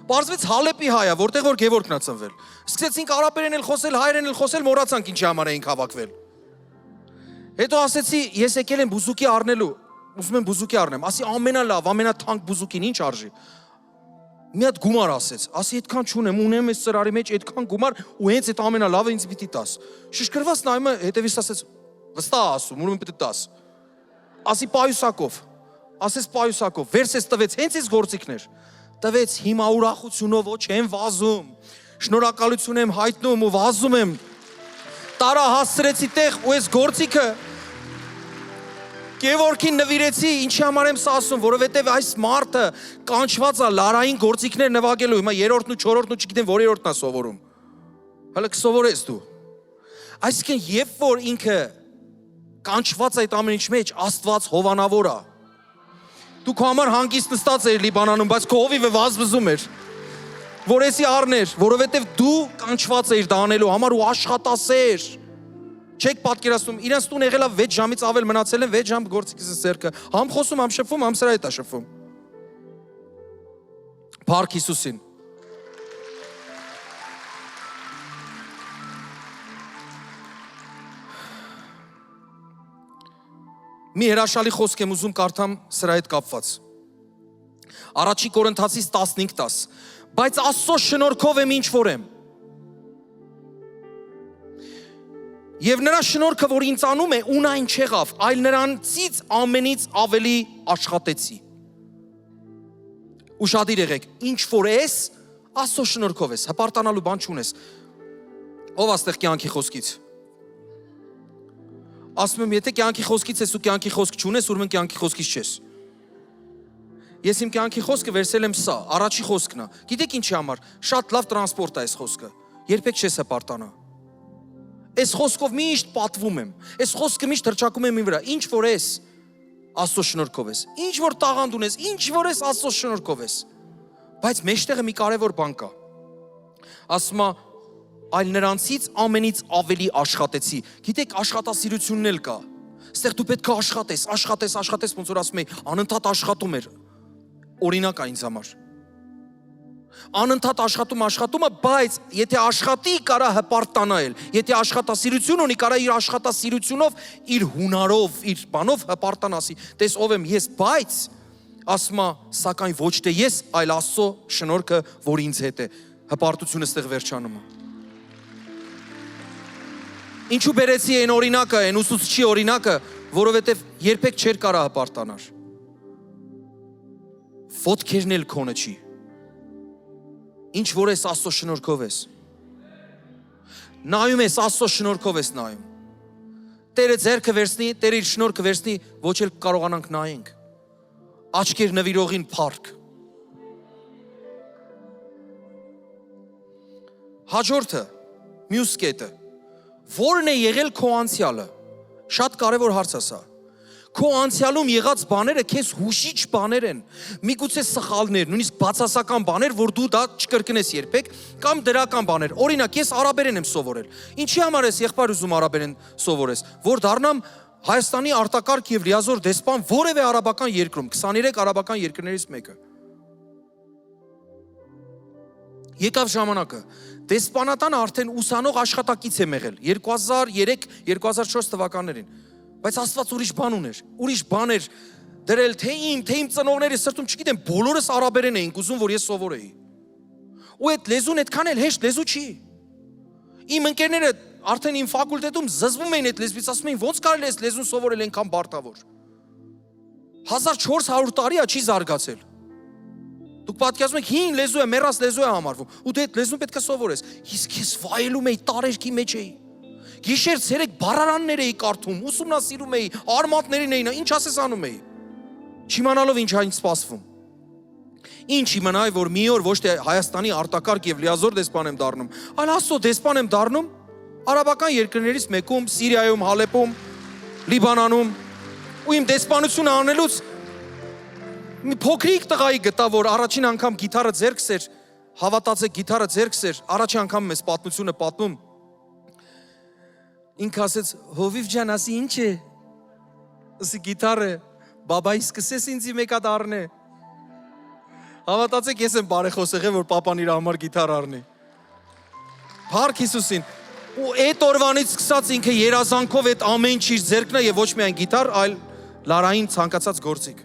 պարզվեց Հալեպի հայ է, որտեղ որ Գևորգն է ծնվել, սկսեցինք արաբերեն էլ խոսել, հայերեն էլ խոսել, մոռացանք ինչի համար էինք հավաքվել, հետո ասեցի, ես եկել եմ բուզուկի առնելու, ուզում եմ բուզուկի առնեմ, ասի ամենալավ, ամենաթանկ բուզուկին ինչ արժի, մի հատ գումար ասեց, ասի այդքան չունեմ, ունեմ այս ծրարի մեջ այդքան գումար ու հենց այդ ամենալավը ինձ պիտի տաս։ Շշկրված նայում է, հետևից ասեց, վստահ ասում, ուրեմն պիտի տաս։ Ասի պայուսակով, ասեց պայուսակով, վերցեց տվեց, հենց այս գործիքներ։ Տվեց, հիմա ուրախությունով ոչ եմ վազում, շնորհակալություն եմ հայտնում ու վազում եմ։ Տարա հասցրեցի տեղ ու այս գործիքը Գևորգին նվիրեցի, ինչի համար եմ սա ասում, որովհետև այս մարդը կանչված է լարային գործիքներ նվագելու, հիմա 3-րդն ու 4-րդն ու չգիտեմ որ 3-րդն է սովորում։ Հələ կսովորես դու։ Այսինքն երբ որ ինքը կանչված է այդ ամեն ինչ մեջ, Աստված հովանավոր է։ Դու քո համար հանգիստ նստած ես Լիբանանում, բայց քո հովիվը վազվզում էր։ Որեսի առներ, որովհետև դու կանչված ես դա անելու համար ու աշխատասեր։ Չեք պատկերացնում, իրենց տուն եղել է 6 ժամից ավել մնացել են 6 ժամ գործիքից սերքը, համ խոսում, համ շփվում, համ սրա հետ է շփվում։ Փառք Հիսուսին։ Մի հրաշալի խոսք եմ ուզում կարդամ սրա հետ կապված։ Առաջի Կորինթացիս 15:10։ Բայց Աստծո շնորհքով եմ ինչ որ եմ։ Եվ նրա շնորհքը, որ ինձ անում է, ունայն չեղավ, այլ նրանցից ամենից ավելի աշխատեցի։ Ուշադիր եղեք, ինչ որ ես, Աստծո շնորհքով ես, հպարտանալու բան չունես։ Ով աստեղ կյանքի խոսքից։ Ասում եմ, եթե կյանքի խոսքից ես ու կյանքի խոսք չունես, ուրեմն կյանքի խոսքից չես։ Ես իմ կյանքի խոսքը վերցել եմ սա, առաջի խոսքն է։ Գիտեք ինչի համար, շատ լավ տրանսպորտ է այս խոսքը։ Երբեք չես հպարտանա։ Այս խոսքով միշտ պատվում եմ։ Այս խոսքը միշտ հրճակում եմ իմ վրա։ Ինչ որ ես, Աստծո շնորհքով ես։ Ինչ որ տաղանդ ունես, ինչ որ ես, Աստծո շնորհքով ես։ Բայց մեջտեղը մի կարևոր բան կա։ Ասում է, այլ նրանցից ամենից ավելի աշխատեցի։ Գիտեք, աշխատասիրությունն էլ կա։ Այստեղ դու պետք է աշխատես, ոնց որ ասում էի, անընդհատ աշխատում էր։ Օրինակ է ինձ համար։ Անընդհատ աշխատումը, բայց եթե աշխատի, կարա հպարտանալ։ Եթե աշխատասիրություն ունի, կարա իր աշխատասիրությունով, իր հունարով, իր բանով հպարտանասի։ Տես ով եմ ես, բայց ասում է, սակայն ոչ թե ես, այլ Աստծո շնորհքը, որ ինձ հետ է։ Հպարտությունը ստեղ վերջանում է։ Ինչու բերեցի այն օրինակը, այն ուսուցչի օրինակը, որովհետև երբեք չէր կարա հպարտանար։ Ոտքերն էլ քոնը չի։ Ինչ որ ես Աստծո շնորհքով ես։ Նայում ես Աստծո շնորհքով ես նայում։ Տերը ձեռքը վերցնի, Տերը իր շնորհքը վերցնի, ոչ էլ կարողանանք նայենք։ Աչքեր նվիրողին փառք։ Հաջորդը, մյուս կետը։ Որն է եղել քո անցյալը։ Շատ կարևոր հարց է սա։ Քո անցյալում եղած բաները քեզ հուշիչ բաներ են, միգուցե սխալներ, նույնիսկ բացասական բաներ, որ դու դա չկրկնես երբեք, կամ դրական բաներ։ Օրինակ, ես արաբերեն եմ սովորել։ Ինչի համար ես եղբայր ուզում արաբերեն սովորես, որ դառնամ Հայաստանի արտակարգ եւ լիազոր դեսպան որևէ արաբական երկրում, 23 արաբական երկրներից մեկը։ Եկավ ժամանակը, դեսպանատանը արդեն ուսանող աշխատակից եմ եղել 2003-2004 թվականներին։ Բայց Աստված ուրիշ բան ուներ, ուրիշ բաներ դրել, թե իմ ծնողների սրտում, չգիտեմ, բոլորս արաբերեն էինք ուզում, որ ես սովորեի։ Ու այդ լեզուն այդքան էլ հեշտ լեզու չի։ Իմ ընկերները արդեն իմ ֆակուլտետում զզվում էին այդ լեզվից, ասում էին, ոնց կարելի է այս լեզուն սովորել այնքան բարդավոր։ 1400 տարի է չի զարգացել։ Դուք պատկերացնում եք, հին լեզու է, մեռած լեզու է համարվում, ու դու այդ լեզուն պետք է սովորես։ Իսկ ես վայելում էի, տարերքի մեջ էի։ Գիշեր ցերեկ բառարաններ էի կարդում, ուսումնասիրում էի, արմատներին էի, ինչ ասես անում էի։ Չիմանալով ինչ այն սպասվում։ Ինչ իմանայի, որ մի օր ոչ թե Հայաստանի արտակարգ եւ լիազոր դեսպան եմ դառնում, այլ Աստծո դեսպան եմ դառնում արաբական երկրներից մեկում, Սիրիայում, Հալեպում, Լիբանանում, ու իմ դեսպանությունը անելուց մի փոքրիկ տղայի գտա, որ առաջին անգամ գիտարը ձեռքս էր, հավատացեք, գիտարը ձեռքս էր, առաջին անգամ ես պատմությունը պատմում։ Ինքը ասեց, հովիվ ջան, ասի ինչ է։ Ասի գիտարը, բաբայի սկսես ինձի մեկա դառնե։ Հավատացեք, ես եմ բարեխոս եղել, որ պապան իր համար գիտար առնի։ Փառք Հիսուսին։ Ու այդ օրվանից սկսած ինքը երազանքով այդ ամեն ինչ իր ձեռքն է եւ ոչ միայն գիտար, այլ լարային ցանկացած գործիք։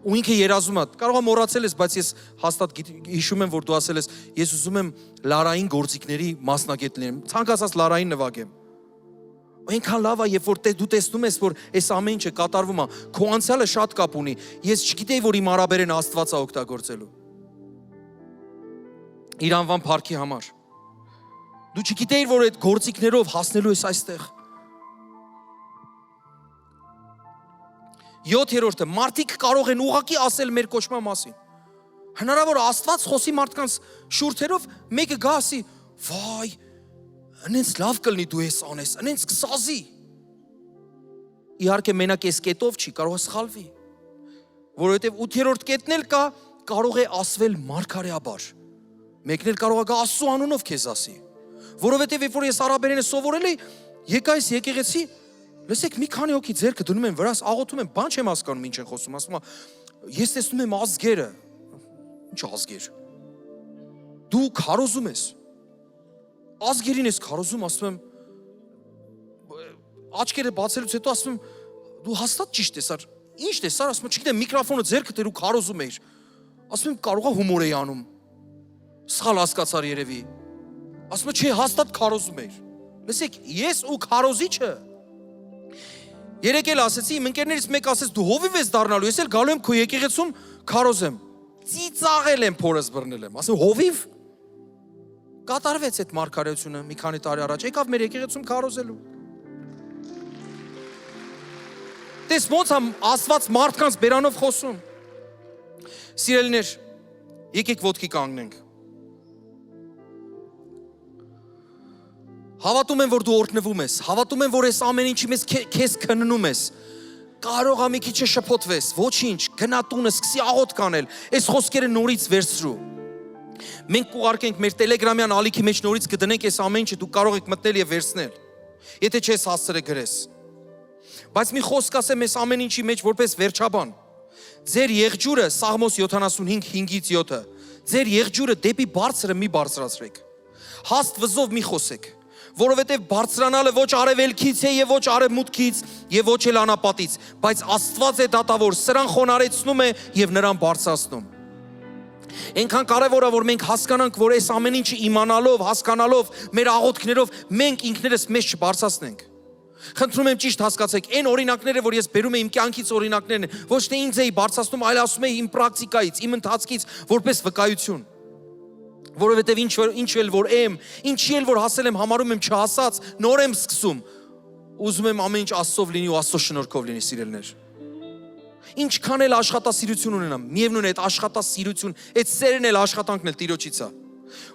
Ու ինքը երազում է, կարող է մոռացել ես, բայց ես հաստատ հիշում եմ, որ դու ասել ես, ես ուզում եմ լարային գործիքների մասնագետ լինեմ, ցանկացած լարային նվագեմ։ Այնքան լավ է, երբ որ դու տեսնում ես, որ այս ամեն ինչը կատարվում է, քո անցյալը շատ կապ ունի։ Ես չգիտեի, որ իմ արաբերեն Աստված է օգտագործելու։ Իր անվան փառքի համար։ Դու չգիտեիր, որ այդ գործիքներով հասնելու ես այստեղ։ 7-րդը, մարդիկ կարող են ուղղակի ասել մեր կոչման մասին։ Հնարավոր է Աստված խոսի մարդկանց շուրթերով, մեկը գա ասի, վայ, անենց լավ կլինի դու ես անես, անենց կսազի։ Իհարկե մենակ այս կետով չի, կարող է սխալվի։ Որովհետև 8-րդ կետն էլ կա, կարող է ասվել մարգարեաբար։ Մեկն էլ կարող է գա Աստծո անունով քեզ ասի։ Որովհետև երբ որ ես արաբերենը սովորել էի, եկա այս եկեղեցի, լսեք, մի քանի հոգի ձեռքը դնում են վրաս, աղոթում են, բան չեմ հասկանում ինչ են խոսում, ասում է, ես տեսնում եմ ազգերը։ Ինչ ազգեր։ Դու քարոզում ես։ Ազգերին ես քարոզում, ասում եմ, աչքերը բացելուց հետո ասում եմ, դու հաստատ ճիշտ տեսար։ Ինչ տեսար, ասում եմ, չգիտեմ, միկրոֆոնը ձեռքդ էր ու քարոզում էիր։ Ասում եմ, կարող է հումոր էի անում։ Սխալ հասկացար երևի։ Ասում եմ, չէ, հաստատ քարոզում էիր։ Լսեք, ես ու քարոզիչը երեք էլ ասեցի, իմ ընկերներից մեկ ասեց դու հովիվ ես դառնալու, ես էլ գալու եմ քո եկեղեցում քարոզեմ։ Ծիծաղել եմ, փորս բռնել եմ, ասում հովիվ։ Կատարվեց այդ մարգարեությունը մի քանի տարի առաջ, եկավ մեր եկեղեցում քարոզելու։ Տես ոնց է Աստված մարդկանց բերանով խոսում։ Սիրելիներ, եկեք ոտքի կանգնենք։ Հավատում եմ, որ դու օրհնվում ես, հավատում եմ, որ այս ամեն ինչի մեզ քեզ քննում ես։ Կարող է մի քիչ շփոթվես, ոչինչ, գնա տունը, սկսի աղոթք անել, այս խոսքերը նորից վերցրու։ Մենք կուղարկենք մեր Telegram-յան ալիքի մեջ նորից կդնենք այս ամեն ինչը, դու կարող եք մտնել եւ վերցնել։ Եթե չես հասցրել գրես։ Բայց մի խոսք ասեմ այս ամեն ինչի մեջ որպես վերջաբան։ Ձեր եղջյուրը Սաղմոս 75:5-ից 7-ը, ձեր եղջյուրը դեպի բարձրը մի բարձրացրեք։ Հաստ վզով մի խոսեք, որովհետև բարձրանալը ոչ արևելքից է եւ ոչ արևմուտքից եւ ոչ էլ անապատից, բայց Աստված է դատավոր, սրան խոնարեցնում է եւ նրան բարձրացնում։ Այնքան կարևոր է, որ մենք հասկանանք, որ այս ամեն ինչը իմանալով, հասկանալով, մեր աղոթքներով մենք ինքներս մեզ չբարձրացնենք։ Խնդրում եմ ճիշտ հասկացեք, այն օրինակները, որ ես բերում եմ իմ կյանքից օրինակներն են, ոչ թե ինձ էի բարձրացնում, այլ ասում եմ իմ պրակտիկայից, իմ ընթացքից, որպես վկայություն։ Որովհետև ինչ էլ որ եմ, ինչի էլ որ հասել եմ, համարում եմ չհասած, նոր եմ սկսում։ Ուզում եմ ամեն ինչ Աստծով լինի ու Աստծո շնորհքով լինի, սիրելիներ։ Ինչքան էլ աշխատասիրություն ունենամ, միևնույն է այդ աշխատասիրություն, այդ սերն էլ աշխատանքն էլ Տիրոջից է։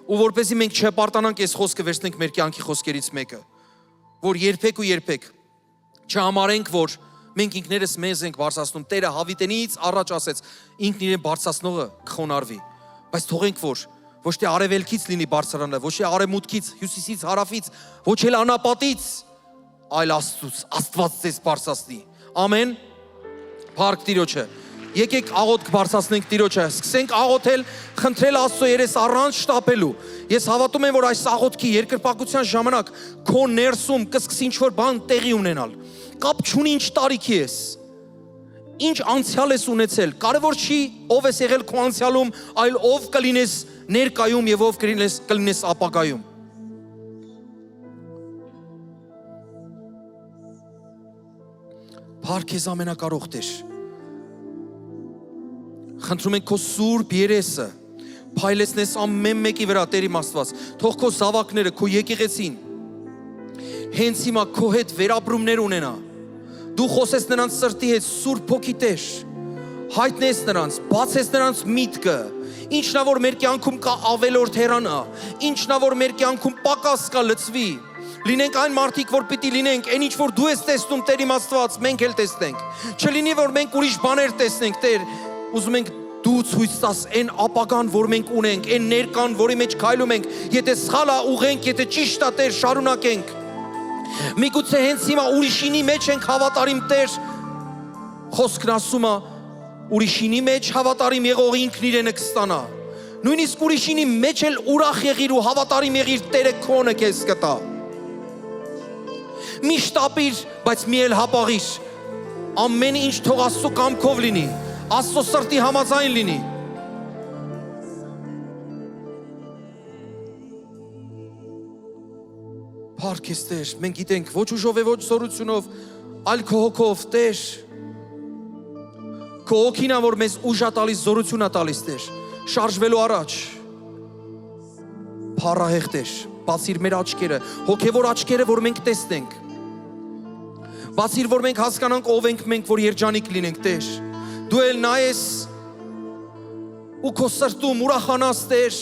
Ու որպեսզի մենք չպարտանանք այս խոսքը վերցնենք մեր կյանքի խոսքերից մեկը, որ երբեք ու երբեք չհամարենք, որ մենք ինքներս մեզ ենք բարձրացնում։ Տերը Հավիտենից առաջ ասեց, ինքն իրեն բարձրացնողը կխոնարհվի, բայց թողենք, որ ոչ թե արևելքից լինի բարձրանը, ոչ թե արևմուտքից, հյուսիսից, հարավից, ոչ էլ անապատից, այլ Աստված ձեզ բարձրացնի։ Ամեն։ Փառք Տիրոջը։ Եկեք աղոթք բարձրացնենք Տիրոջը, սկսենք աղոթել, խնդրել Աստծո երես առանց շտապելու։ Ես հավատում եմ, որ այս աղոթքի երկրպագության ժամանակ քո ներսում կսկսի ինչ-որ բան տեղի ունենալ։ Կապ չունի ինչ տարիքի ես, ինչ անցյալ ես ունեցել։ Կարևոր չի ով ես եղել քո անցյալում, այլ ով կլինես ներկայում եւ ով կլինես ապագայում։ Փառք քեզ ամենակարող Տեր։ Խնդրում ենք քո սուրբ երեսը փայլեցնես ամեն մեկի վրա, Տեր իմ Աստված, թող քո զավակները, քո եկեղեցին հենց հիմա քո հետ վերապրումներ ունենա։ Դու խոսես նրանց սրտի հետ, Սուրբ Հոգի Տեր, հայտնես նրանց, բացես նրանց միտքը, ինչնա որ մեր կյանքում կա ավելորդ հեռանա, ինչնա որ մեր կյանքում պակաս կա լծվի։ Լինենք այն մարդիկ, որ պիտի լինենք, այն ինչ որ դու ես տեսնում, Տեր իմ Աստված, մենք էլ տեսնենք։ Չլինի որ մենք ուրիշ բաներ տեսնենք, Տեր, ուզում ենք դու ցույց տաս այն ապագան, որ մենք ունենք, այն ներկան, որի մեջ քայլում ենք, եթե սխալ է ուղենք, եթե ճիշտ է, Տեր, շարունակենք։ Միգուցե հենց հիմա ուրիշինի մեջ ենք հավատարիմ, Տեր, խոսքն ասում է, ուրիշինի մեջ հավատարիմ եղող ինքն իրենը կստանա։ Նույնիսկ ուրիշինի մեջ էլ ուրախ եղիր ու հավատարիմ եղիր, Տերը քոնը քեզ կտա։ Մի շտապիր, բայց մի էլ հապաղիր։ Ամեն ինչ թող Աստծո կամքով լինի, Աստծո սրտի համաձայն լինի։ Փառք քեզ Տեր, մենք գիտենք ոչ ուժով է ոչ զորությունով, այլ քո հոգով, Տեր։ Քո հոգին է, որ մեզ ուժ է տալիս, զորություն է տալիս, Տեր, շարժվելու առաջ։ Փառահեղ Տեր, բացիր մեր աչքերը, հոգևոր աչքերը, որ մենք տեսնենք։ Բացիր, որ մենք հասկանանք ով ենք մենք, որ երջանիկ լինենք, Տեր։ Դու էլ նայես ու քո սրտում ուրախանաս, Տեր,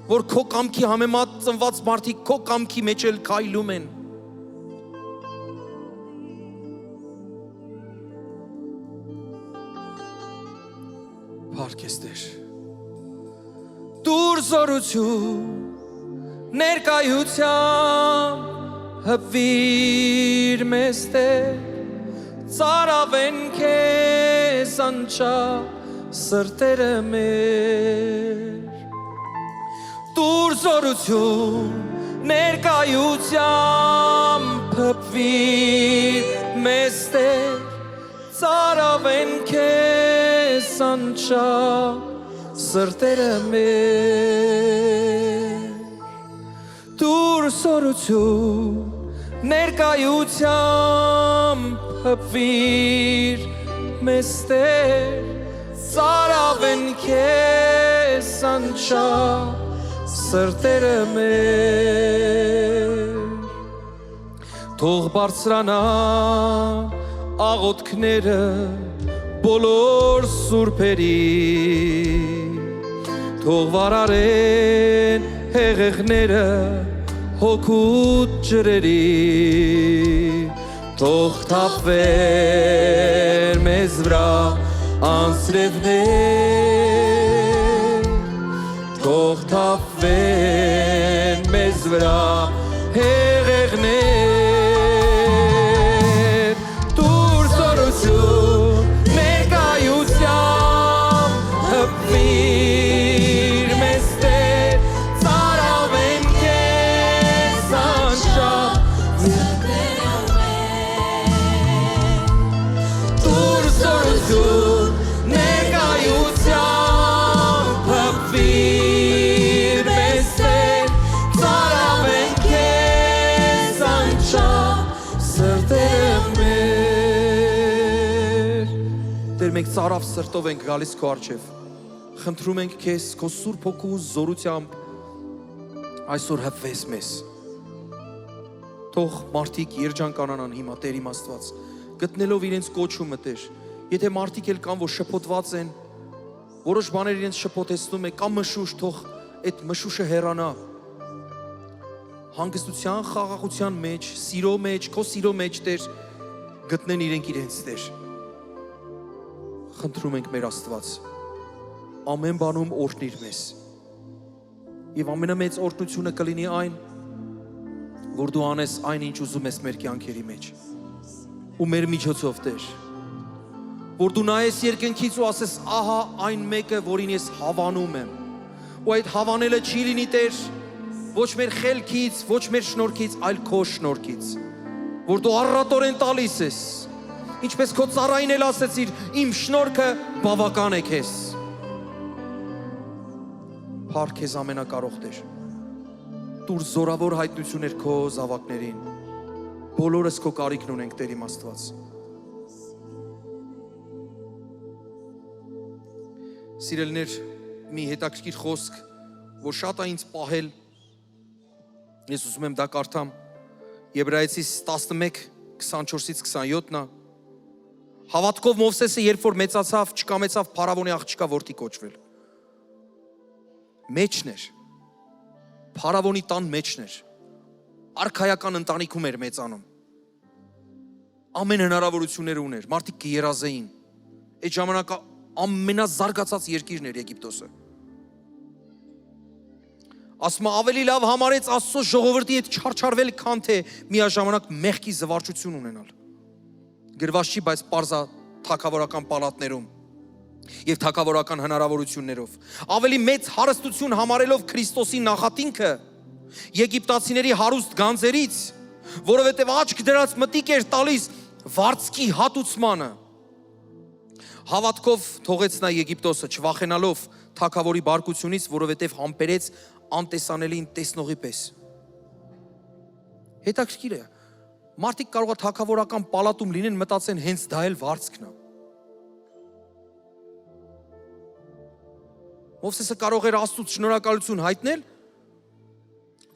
որ քո կամքի համեմատ ծնված մարդիկ քո կամքի մեջ էլ քայլում են։ Փառք քեզ, Տեր։ Դուր զորություն, ներկայությամբ հպվիր մեզ, Տեր, ծարավեն քեզ անչափ սրտերը մեր։ Դուր զորություն, ներկայությամբ հպվիր մեզ, Տեր, ծարավեն քեզ անչափ սրտերը մեր։ Դուր դուր սորություն ներկայությամբ հպվիր մեզ Տեր ծարավեն քեզ անչափ սրտերը մեր թող բարձրանա աղոթքները բոլոր սուրբերի թող վարարեն հեղեղները հոգուտ ջրերի թող թափվեն մեզ վրա անձրևներ թող թափվեն մեզ վրա հեղեղներ դուր սորություն ներկայությամբ հպվիր մեզ Տեր ծարավեն քեզ անչափ դուր սորություն ներկայությամբ հպվիր մեզ Տեր ծարավեն քեզ անչափ սրտերը մեր Տեր մենք ծարավ սրտով ենք գալիս քո առջև խնդրում ենք քեզ քո սուրբ հոգու զորությամբ այսօր հպվես մեզ թող մարդիկ երջանկանան հիմա Տեր իմ Աստված գտնելով իրենց կոչումը Տեր եթե մարդիկ էլ կան որ շփոթված են որոշ բաներ իրենց շփոթեցնում է կամ մշուշ թող այդ մշուշը հեռանա հանգստության խաղաղության մեջ սիրո մեջ քո սիրո մեջ Տեր գտնեն իրենց Տեր խնդրում ենք մեր Աստված ամեն բանում օրհնիր մեզ եւ ամենամեծ օրհնությունը կլինի այն որ դու անես այն ինչ ուզում ես մեր կյանքերի մեջ ու մեր միջոցով Տեր որ դու նայես երկնքից ու ասես ահա այն մեկը որին ես հավանում եմ ու այդ հավանելը չի լինի Տեր ոչ մեր խելքից ոչ մեր շնորհքից այլ քո շնորհքից որ դու առատորեն տալիս ես ինչպես քո ծառային էլ ասեցիր իմ շնորհքը բավական է քեզ Փառք քեզ ամենակարող Տեր դուր զորավոր հայտնություններ քո զավակներին բոլորս քո կարիքն ունենք Տեր իմ Աստված Սիրելիներ մի հետաքրքիր խոսք որ շատ է ինձ պահել ես ուզում եմ դա կարդամ Եբրայեցիս 11:24-ից 27-ն է Հավատքով Մովսեսը երբ որ մեծացավ չկամեցավ փարավոնի աղջիկա որդի կոչվել մեջն էր փարավոնի տան մեջն էր արքայական ընտանիքում էր մեծանում ամեն հնարավորություններ ուներ մարդիկ կերազեին այդ ժամանակը ամենազարգացած երկիրն էր Եգիպտոսը ասում ավելի լավ համարեց Աստծո ժողովրդի հետ չարչարվել քան թե միաժամանակ մեղքի զվարճություն ունենալ գրված չի բայց պարզա թագավորական պալատներում եւ թագավորական հնարավորություններով ավելի մեծ հարստություն համարելով Քրիստոսի նախատինքը եգիպտացիների հարուստ գանձերից որովհետեւ աչք դրած մտիկ էր տալիս վարձքի հատուցմանը Հավատքով թողեց նա Եգիպտոսը չվախենալով թագավորի բարկությունից որովհետեւ համբերեց անտեսանելին տեսնողի պես Հետաքրքիր է մարդիկ կարող է թագավորական պալատում լինեն մտածեն հենց դա էլ վարձքն է Մովսեսը կարող էր Աստծուց շնորհակալություն հայտնել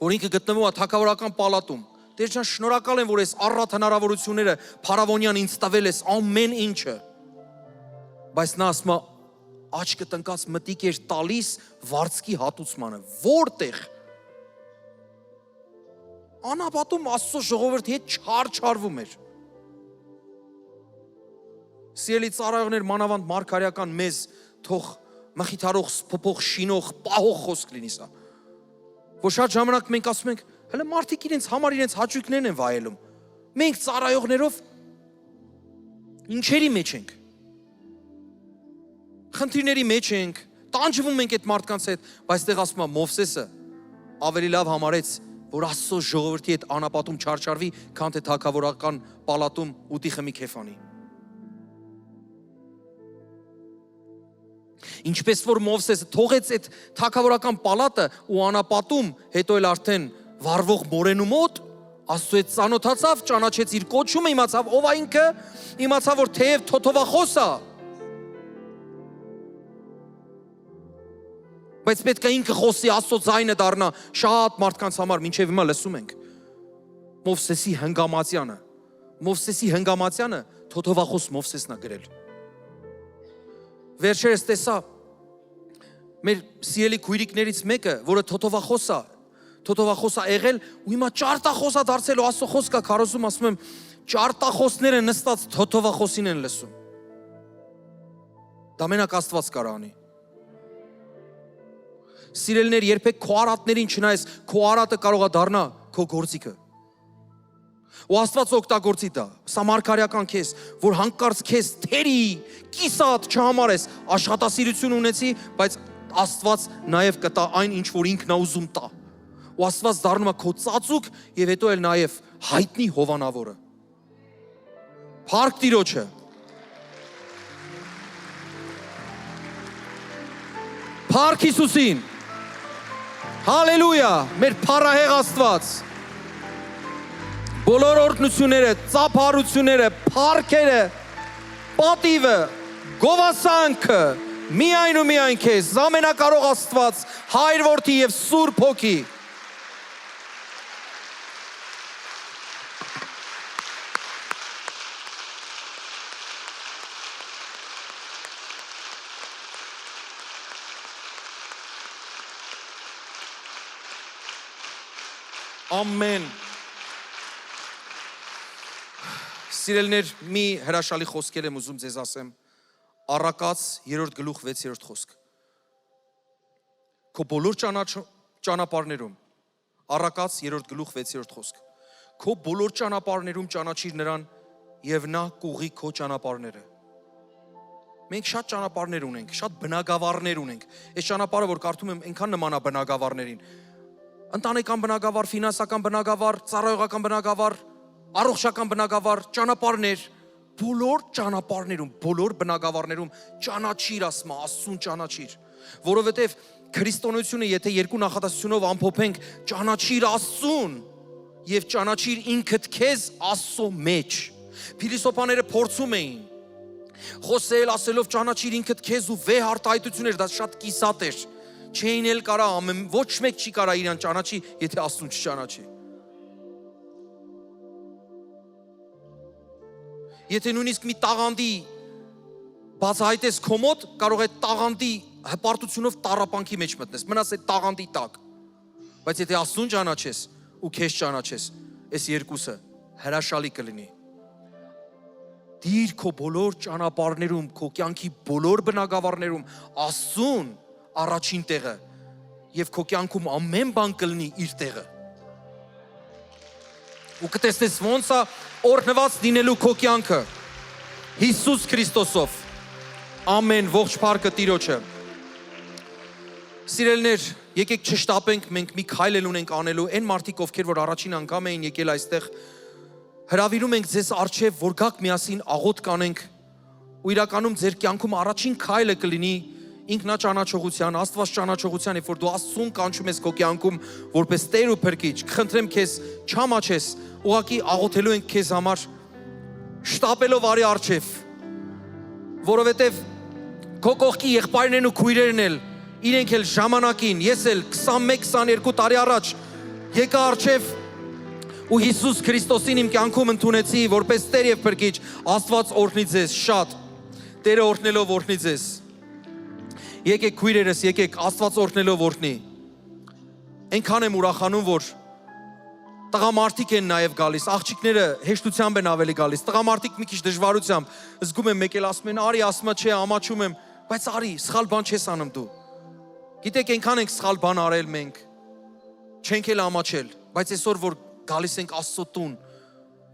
որ ինքը գտնվում է թագավորական պալատում Տեր ջան շնորհակալ եմ որ ես առատ հնարավորությունները փարավոնյան ինձ տվել ես ամեն ինչը բայց նա ասում է աչքը տնկած մտիկ էր տալիս վարձքի հատուցմանը որտեղ անապատում Աստծո ժողովրդի հետ չարչարվում էր Սիրելի ծառայողներ մանավանդ մարգարեական մեզ թող մխիթարող փոփոխ շինող պահող խոսք լինի սա որ շատ ժամանակ մենք ասում ենք հələ մարդիկ իրենց համար իրենց հաճույքներն են վայելում մենք ծառայողներով ինչերի մեջ ենք խնդիրների մեջ ենք տանջվում ենք այդ մարդկանց հետ բայց այդտեղ ասում է Մովսեսը ավելի լավ համարեց որ Աստծո ժողովրդի հետ անապատում չարչարվի քան թե թագավորական պալատում ուտի խմի քեֆանի Ինչպես որ Մովսեսը թողեց այդ թագավորական պալատը ու անապատում հետո էլ արդեն վարվող մորենու մոտ Աստծո հետ ծանոթացավ, ճանաչեց իր կոչումը, իմացավ ով է ինքը, իմացավ որ թեև թոթովախոս է, բայց պետք է ինքը խոսի, Աստծո ձայնը դառնա, շատ մարդկանց համար մինչև հիմա լսում ենք Մովսեսի հնգամացյանը թոթովախոս Մովսեսն է գրել։ Վերջերս տեսա մեր սիրելի քույրիկներից մեկը, որը թոթովախոս է եղել, ու հիմա ճարտախոս է դարձել, ու Աստծո խոսքը քարոզում, ասում եմ, ճարտախոսները նստած թոթովախոսին են լսում։ Դա մենակ Աստված կարող անի։ Սիրելիներ, երբեք քո արատներին չնայես, քո արատը կարող է դառնա քո գործիքը։ Ու Աստված օգտագործի դա, սա մարգարեական քեզ, որ հանկարծ քեզ թերի, կիսատ չհամարես, աշխատասիրություն ունեցի, բայց Աստված նաև կտա այն, ինչ որ ինքն է ուզում տա։ Ու Աստված դառնում է քո ծածուկ եւ հետո էլ նաև հայտնի հովանավորը։ Փառք Տիրոջը։ Փառք Հիսուսին։ Հալելույա, մեր փառահեղ Աստված։ Բոլոր օրհնությունները, ծափարությունները, փառքերը, պատիվը, գովասանքը միայն ու միայն քեզ, ամենակարող Աստված, Հայր, Որդի եւ Սուրբ Հոգի։ Ամեն։ Սիրելիներ, մի հրաշալի խոսքեր եմ ուզում ձեզ ասեմ։ Առակաց 3 գլուխ 6 խոսք։ Քո բոլոր ճանապարհներում, Առակաց 3 գլուխ 6 խոսք։ Քո բոլոր ճանապարհներում ճանաչիր նրան եւ նա կուղի քո ճանապարհները։ Մենք շատ ճանապարհներ ունենք, շատ բնագավառներ ունենք։ Այս ճանապարհը, որ կարդում եմ, այնքան նման է բնագավառներին։ Ընտանեկան բնագավառ, ֆինանսական բնագավառ, ծառայողական բնագավառ, առողջական բնագավառ, ճանապարհներ, բոլոր ճանապարհներում, բոլոր բնագավառներում ճանաչիր, ասում է, Աստծուն ճանաչիր, որովհետև քրիստոնեությունը, եթե երկու նախադասությունով ամփոփենք, ճանաչիր Աստծուն եւ ճանաչիր ինքդ քեզ Աստծո մեջ։ Փիլիսոփաները փորձում էին խոսել, ասելով ճանաչիր ինքդ քեզ ու վեհ արտահայտություններ, դա շատ կիսատ էր։ Չէին էլ կարա ամեն, ոչ մեկ չի կարա իրան ճանաչի, եթե Աստծուն չճանաչի։ Եթե նույնիսկ մի տաղանդի բացահայտես քո մոտ, կարող է տաղանդի հպարտությունով տառապանքի մեջ մտնես, մնաս այդ տաղանդի տակ։ Բայց եթե Աստծուն ճանաչես ու քեզ ճանաչես, այս երկուսը հրաշալի կլինի։ Դիր քո բոլոր ճանապարհներում, քո կյանքի բոլոր բնագավառներում Աստծուն առաջին տեղը եւ քո կյանքում ամեն բան կլինի իր տեղը։ Ու կտեսնես ոնց է օրհնված լինելու քո կյանքը Հիսուս Քրիստոսով։ Ամեն, ողջ փառքը Տիրոջը։ Սիրելիներ, եկեք չշտապենք, մենք մի քայլ էլ ունենք անելու, այն մարդիկ, ովքեր որ առաջին անգամ էին եկել այստեղ, հրավիրում ենք ձեզ առջև, որ գաք միասին աղոթ կանենք, ու իրականում ձեր կյանքում առաջին քայլը կլինի ինքնաճանաչողության, Աստված ճանաչողության, երբ որ դու Աստծուն կանչում ես քո կյանքում որպես Տեր ու Փրկիչ, խնդրեմ քեզ, չամաչես, ուղղակի աղոթելու ենք քեզ համար, շտապելով արի առջև, որովհետև քո կողքի եղբայրներն ու քույրերն էլ, իրենք էլ ժամանակին, ես էլ 21-22 տարի առաջ եկա առջև ու Հիսուս Քրիստոսին իմ կյանքում ընդունեցի որպես Տեր եւ Փրկիչ, Աստված օրհնի ձեզ շատ, Տերը օրհնելով օրհնի ձեզ։ Եկեք քույրերս, եկեք Աստված օրհնելով օրհնի։ Այնքան եմ ուրախանում, որ տղամարդիկ են նաև գալիս, աղջիկները հեշտությամբ են ավելի գալիս, տղամարդիկ մի քիչ դժվարությամբ, զգում եմ մեկ էլ ասում են, արի, ասում է, չէ, ամաչում եմ, բայց արի, սխալ բան չես անում դու։ Գիտեք, այնքան ենք սխալ բան արել մենք, չենք էլ ամաչել, բայց այսօր որ գալիս ենք Աստծո տուն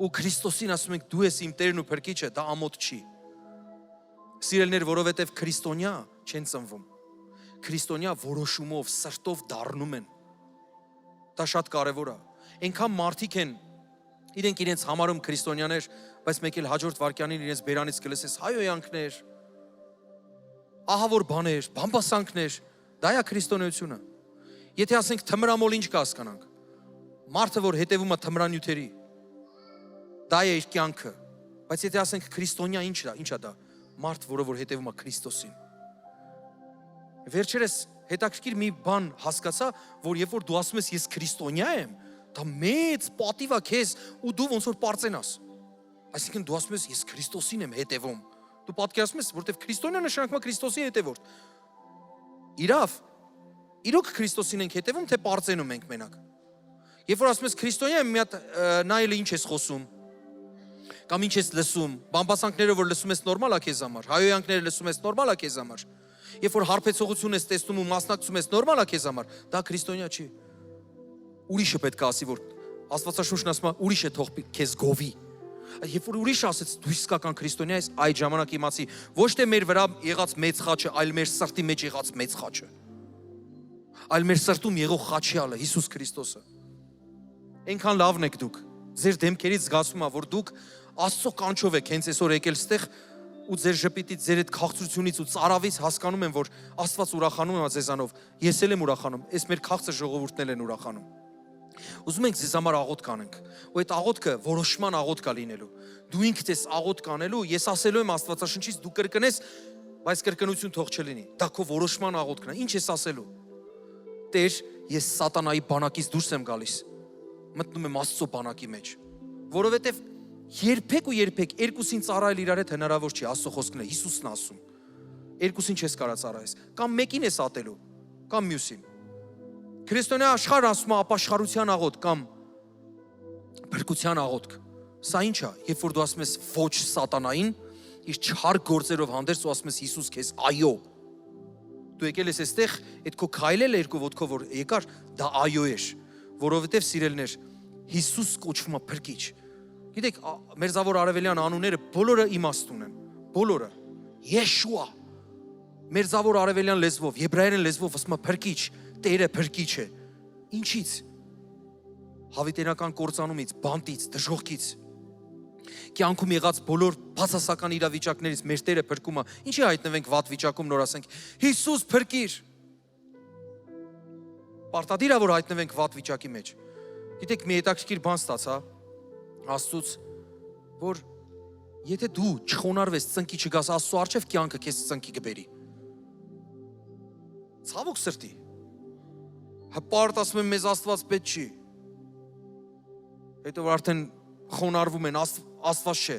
ու Քրիստոսին ասում ենք, դու ես իմ Տերն ու Փրկիչը, դա ամոթ չի։ Սիրելիներ, որովհետև քրիստոնյա չեն ծնվում։ Քրիստոնյա որոշումով, սրտով դառնում են։ Դա շատ կարևոր է։ Այնքան մարդիկ են, իրենց համարում քրիստոնյաներ, բայց մեկ էլ հաջորդ վարքյանին իրենց բերանից կլսես հայոյանքներ, ահավոր բաներ, բամբասանքներ, դա է քրիստոնեությունը։ Եթե ասենք թմրամոլ ինչ կհասկանանք։ Մարդը, որ հետևում է թմրանյութերի, դա է իր կյանքը։ Բայց եթե ասենք քրիստոնյա ինչա դա։ Մարդ, որը որ հետևում է Քրիստոսին։ Վերջերս հետաքրքիր մի բան հասկացա, որ երբ որ դու ասում ես ես քրիստոնյա եմ, դա մեծ պատիվ է քեզ ու դու ոնց որ պարծենաս։ Այսինքն դու ասում ես ես Քրիստոսին եմ հետևում։ Դու պատկերացնում ես, որտեվ քրիստոնյա նշանակում է Քրիստոսի հետևորդ։ Իրավ, իրոք Քրիստոսին ենք հետևում, թե պարծենում ենք մենակ։ Երբ որ ասում ես քրիստոնյա եմ, մի հատ նայել ինչ ես խոսում, կամ ինչ ես լսում, բամբասանքները որ լսում ես նորմալ է քեզ համար, հայոյանքները լսում ես նորմալ է քեզ համար։ Երբ որ հարբեցողություն ես տեսնում ու մասնակցում ես նորմալ է քեզ համար, դա քրիստոնյա չի։ Ուրիշը պետք է ասի, որ Աստվածաշունչն ասում է ուրիշը թող քեզ գովի։ Երբ որ ուրիշը ասեց դու իսկական քրիստոնյա ես, այդ ժամանակ իմացի ոչ թե մեր վրա եղած մեծ խաչը, այլ մեր սրտի մեջ եղած մեծ խաչը։ Այլ մեր սրտում եղող խաչյալը Հիսուս Քրիստոսը։ Այնքան լավն եք դուք։ Ձեր դեմքերից զգացում է, որ դուք Աստծո կանչով եք հենց այսօր եկել ստեղ ու ձեր ժպիտից, ձեր այդ քաղցրությունից ու ծարավից հասկանում եմ, որ Աստված ուրախանում է ձեզանով։ Ես էլ եմ ուրախանում, այս մեր քաղցր ժողովուրդն են ուրախանում։ Ուզում ենք ձեզ համար աղոթք անենք։ Ու այդ աղոթքը որոշման աղոթք է լինելու։ Դու ինքդ ես աղոթք անելու, ես ասելու եմ Աստվածաշնչից, դու կրկնես, բայց կրկնություն թող չլինի։ Դա քո որոշման աղոթքն է։ Ինչ ես ասելու։ Տեր, ես սատանայի բանակից դուրս եմ գալիս։ Մտնում եմ Աստծո բանակի մեջ, որովհետև երբեք ու երբեք երկուսին ծառայել իրար հետ հնարավոր չի, Աստծո խոսքն է, Հիսուսն ասում։ Երկուսին չես կարող ծառայես, կամ մեկին ես ատելու, կամ մյուսին։ Քրիստոնյա աշխարհը ասում է ապաշխարության աղոթք կամ փրկության աղոթք։ Սա ինչ է, երբ որ դու ասում ես ոչ սատանային, իր չար գործերով հանդերձ ու ասում ես Հիսուս քեզ այո։ Դու եկել ես այստեղ, այդ քո քայլել երկու ոտքով որ եկար, դա այո էր, որովհետև սիրելիներ, Հիսուս կոչվում է փրկիչ։ Գիտեք, մերձավոր արևելյան անունները բոլորը իմաստ ունեն, բոլորը։ Եշուա, մերձավոր արևելյան լեզվով, եբրայերեն լեզվով ասում է փրկիչ, Տերը փրկիչ է։ Ինչից։ Հավիտենական կործանումից, բանտից, դժոխքից։ Կյանքում եղած բոլոր բացասական իրավիճակներից մեր Տերը փրկում է։ Ինչի հայտնվենք վատ վիճակում նոր ասենք Հիսուս փրկիր։ Պարտադիր է որ հայտնվենք վատ վիճակի մեջ։ Գիտեք, մի հետաքրքիր բան ստացա Աստծուց, որ եթե դու չխոնարհվես, ծնկի չգաս Աստծո առջև, կյանքը քեզ ծնկի կբերի։ Ցավոք սրտի։ Հպարտ ասում եմ մեզ Աստված պետք չի։ Հետո որ արդեն խոնարհվում են, Աստված չէ։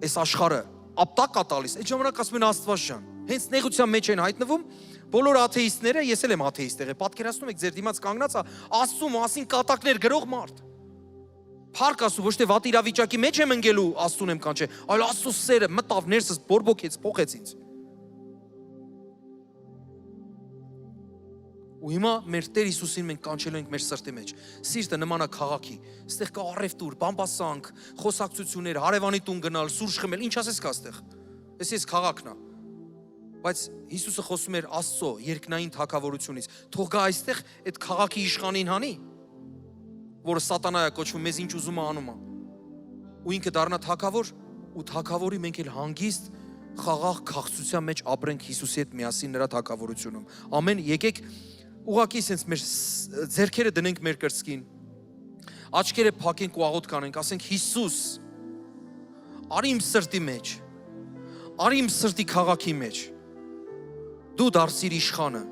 Այս աշխարհը ապտակ է տալիս։ Այդ ժամանակ ասում են Աստված ջան։ Հենց նեղության մեջ են հայտնվում բոլոր աթեիստները, ես էլ եմ աթեիստ եղել։ Պատկերացնում եք ձեր դիմաց կանգնած է Աստծո մասին կատակներ գրող մարդ։ Փառք Աստծո, ոչ թե վատ իրավիճակի մեջ եմ ընկելու Աստծուն եմ կանչել, այլ Աստծո սերը մտավ ներսս բորբոքեց, փոխեց ինձ։ Ու հիմա մեր Տեր Հիսուսին մենք կանչելու ենք մեր սրտի մեջ։ Սիրտը նման է քաղաքի։ Այստեղ կա առևտուր, բամբասանք, խոսակցություններ, հարևանի տուն գնալ, սուրճ խմել, ինչ ասես կա այստեղ։ Այս քաղաքն է։ Բայց Հիսուսը խոսում էր Աստծո երկնային թագավորությունից։ Թող գա այստեղ այդ քաղաքի իշխանին հանի, որը սատանա է կոչվում, մեզ ինչ ուզում է անում է։ Ու ինքը դառնա թագավոր, ու թագավորի մենք էլ հանգիստ խաղաղ քաղցրության մեջ ապրենք Հիսուսի հետ միասին նրա թագավորությունում։ Ամեն, եկեք ուղղակի sense մեր ձեռքերը դնենք մեր կրծքին, աչքերը փակենք ու աղոթք անենք, ասենք Հիսուս, արի իմ սրտի մեջ, արի իմ սրտի քաղաքի մեջ, դու դարձիր իշխանը,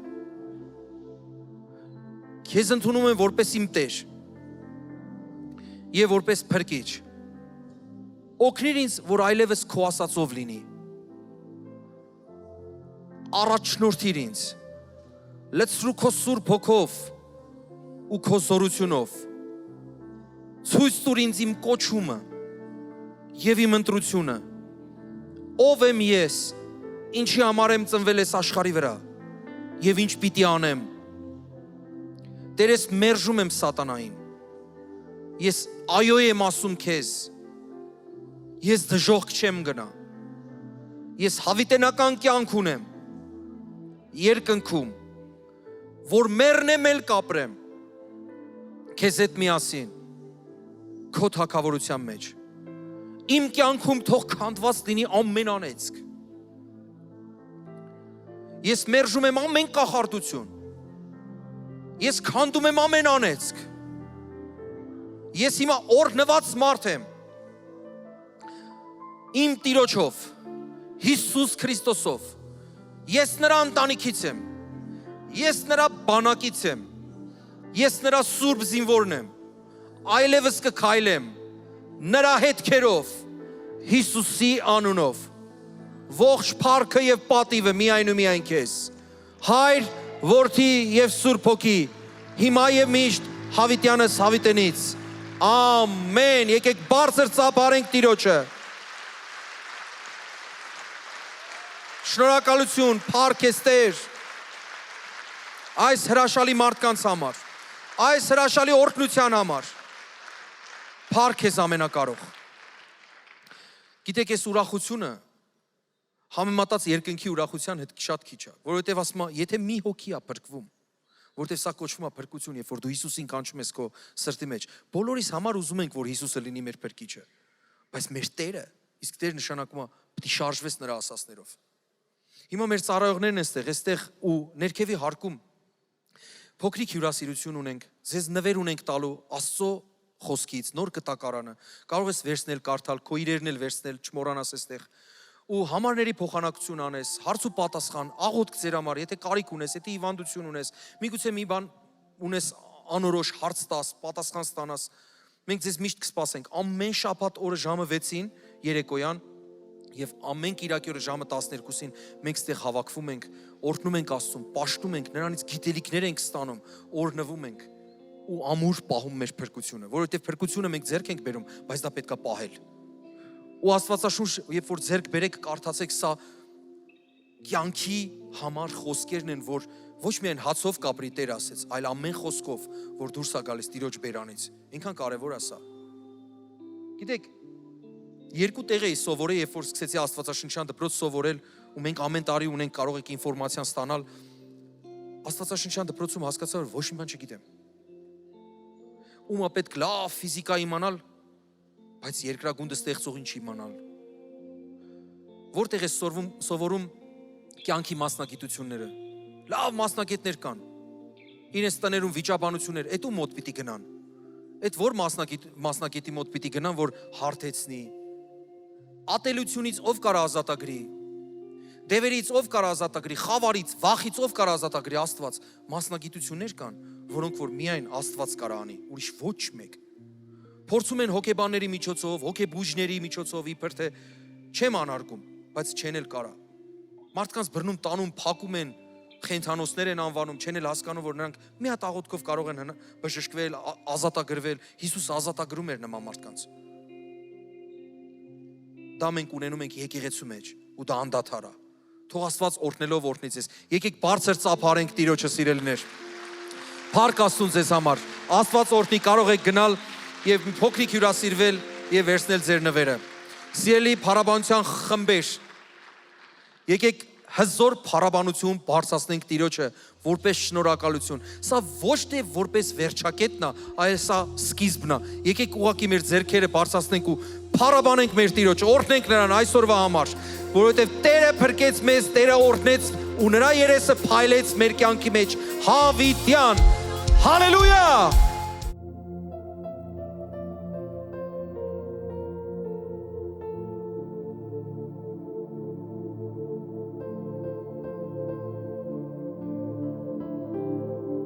քեզ ընդունում եմ որպես իմ Տեր եւ որպես փրկիչ, օգնիր ինձ, որ այլևս քո ասածով լինի, առաջնորդիր ինձ, լցրու քո սուրբ հոգով ու քո զորությունով, ցույց տուր ինձ իմ կոչումը եւ իմ ընտրությունը, ով եմ ես, ինչի համար եմ ծնվել ես աշխարհի վրա եւ ինչ պիտի անեմ։ Տեր, ես մերժում եմ սատանային, ես այո եմ ասում քեզ, ես դժոխք չեմ գնա, ես հավիտենական կյանք ունեմ, երկնքում, որ մեռնեմ էլ կապրեմ, քեզ հետ միասին, քո թագավորության մեջ, իմ կյանքում թող քանդված լինի ամեն անեծք, ես մերժում եմ ամեն կախարդություն, ես քանդում եմ ամեն անեծք, Ես հիմա օրհնված մարդ եմ։ Իմ Տիրոջով, Հիսուս Քրիստոսով, ես նրա ընտանիքից եմ, ես նրա բանակից եմ, ես նրա սուրբ զինվորն եմ, այլևս կքայլեմ նրա հետքերով, Հիսուսի անունով, ողջ փառքը եւ պատիվը միայն ու միայն քեզ, Հայր, Որդի եւ Սուրբ Հոգի, հիմա եւ միշտ հավիտյանս հավիտենից, ամեն, եկեք բարձր ծափարենք Տիրոջը, շնորհակալություն, փառք ես Տեր, այս հրաշալի մարդկանց համար, այս հրաշալի օրհնության համար, փառք ես ամենակարող։ Գիտեք, այս ուրախությունը համեմատած երկնքի ուրախության հետ շատ քիչ է, որովհետև ասում եմ, եթե մի հոգի է փրկվում, որովհետև սա կոչվում է փրկություն, երբ որ դու Հիսուսին կանչում ես քո սրտի մեջ, բոլորիս համար ուզում ենք, որ Հիսուսը լինի մեր փրկիչը, բայց մեր Տերը, իսկ Տեր նշանակում է պիտի շարժվես նրա ասածներով։ Հիմա մեր ծառայողներն այստեղ ու ներքևի հարկում փոքրիկ հյուրասիրություն ունենք, ձեզ նվեր ունենք տալու Աստծո խոսքից, նոր կտակարանը, կարող ես վերցնել, կարդալ, քո իրերն էլ վերցնել, չմոռանաս այստեղ, ու համարների փոխանակություն անես, հարց ու պատասխան, աղոթք ձեր համար, եթե կարիք ունես, եթե հիվանդություն ունես, միգուցե մի բան ունես անորոշ, հարց տաս, պատասխան ստանաս, մենք ձեզ միշտ կսպասենք, ամեն շաբաթ օրը ժամը 6-ին երեկոյան եւ ամեն կիրակի օրը ժամը 12-ին մենք ստեղ հավաքվում ենք, օրհնում ենք Աստծուն, պաշտում ենք, նրանից գիտելիքներ ենք ստանում, օրհնվում ենք ու ամուր պահում մեր փրկությունը, որովհետեւ փրկությունը մենք ձեռք ենք բերում, բայց դա պետք է պահել։ Ու Աստվածաշունչ, երբ որ ձեռք բերեք, կարդացեք, սա կյանքի համար խոսքերն են, որ ոչ միայն հացով կապրի Տեր ասեց, այլ ամեն խոսքով, որ դուրս է գալիս Տիրոջ բերանից։ Ինքան կարևոր է սա։ Գիտեք, երկու տեղ էի սովորել, երբ որ սկսեցի Աստվածաշնչյան դպրոց սովորել, ու մենք ամեն տարի ունենք կարող եք ինֆորմացիան ստանալ, Աստվածաշնչյան դպրոցում հասկացա, որ ոչ մի բան չգիտեմ։ Ումա պետք լավ ֆիզիկա իմանալ, բայց երկրագունդը ստեղծողին չիմանալ։ Որտեղ է սովորում կյանքի մասնագիտությունները։ Լավ մասնագետներ կան։ Իրենց տներում վիճաբանություններ, այդ ու մոտ պիտի գնան։ Այդ որ մասնագետի մոտ պիտի գնան, որ հարթեցնի։ Ատելությունից ով կարա ազատագրի։ Դևերից ով կարա ազատագրի, խավարից, վախից ով կարա ազատագրի, Աստված։ Մասնագիտություններ կան, որոնք որ միայն Աստված կարա անի, ուրիշ ոչ մեկ։ Փորձում են հոգեբանների միջոցով, հոգեբուժների միջոցով, իբր թե չեմ անարգում, բայց չեն էլ կարա։ Մարդկանց բռնում, տանում, փակում են, խենթանոցներ են անվանում, չեն էլ հասկանում, որ նրանք մի հատ աղոթքով կարող են բժշկվել, ազատագրվել։ Հիսուս ազատագրում էր նման մարդկանց։ Դա մենք ունենում ենք եկեղեցու մեջ, ու դա անդադար է։ Թող Աստված օրհնելով օրհնի ձեզ։ Եկեք բարձր ծափարենք Տիրոջը, սիրելիներ։ Փառք Աստծուն ձեզ համար։ Աստված օրհնի, կարող եք գնալ եւ փոքրիկ հյուրասիրվել եւ վերցնել ձեր նվերը։ Սիրելի փառաբանության խմբեր, եկեք հզոր փառաբանություն բարձրացնենք Տիրոջը որպես շնորհակալություն։ Սա ոչ թե որպես վերջակետն է, այլ սա սկիզբն է։ Եկեք ուղղակի մեր ձեռքերը բարձրացնենք ու փառաբանենք մեր Տիրոջը, օրհնենք նրան այսօրվա համար, որովհետև Տերը փրկեց մեզ, Տերը օրհնեց ու նրա երեսը փայլեց մեր կյանքի մեջ։ Հավիտյան։ Հալելույա։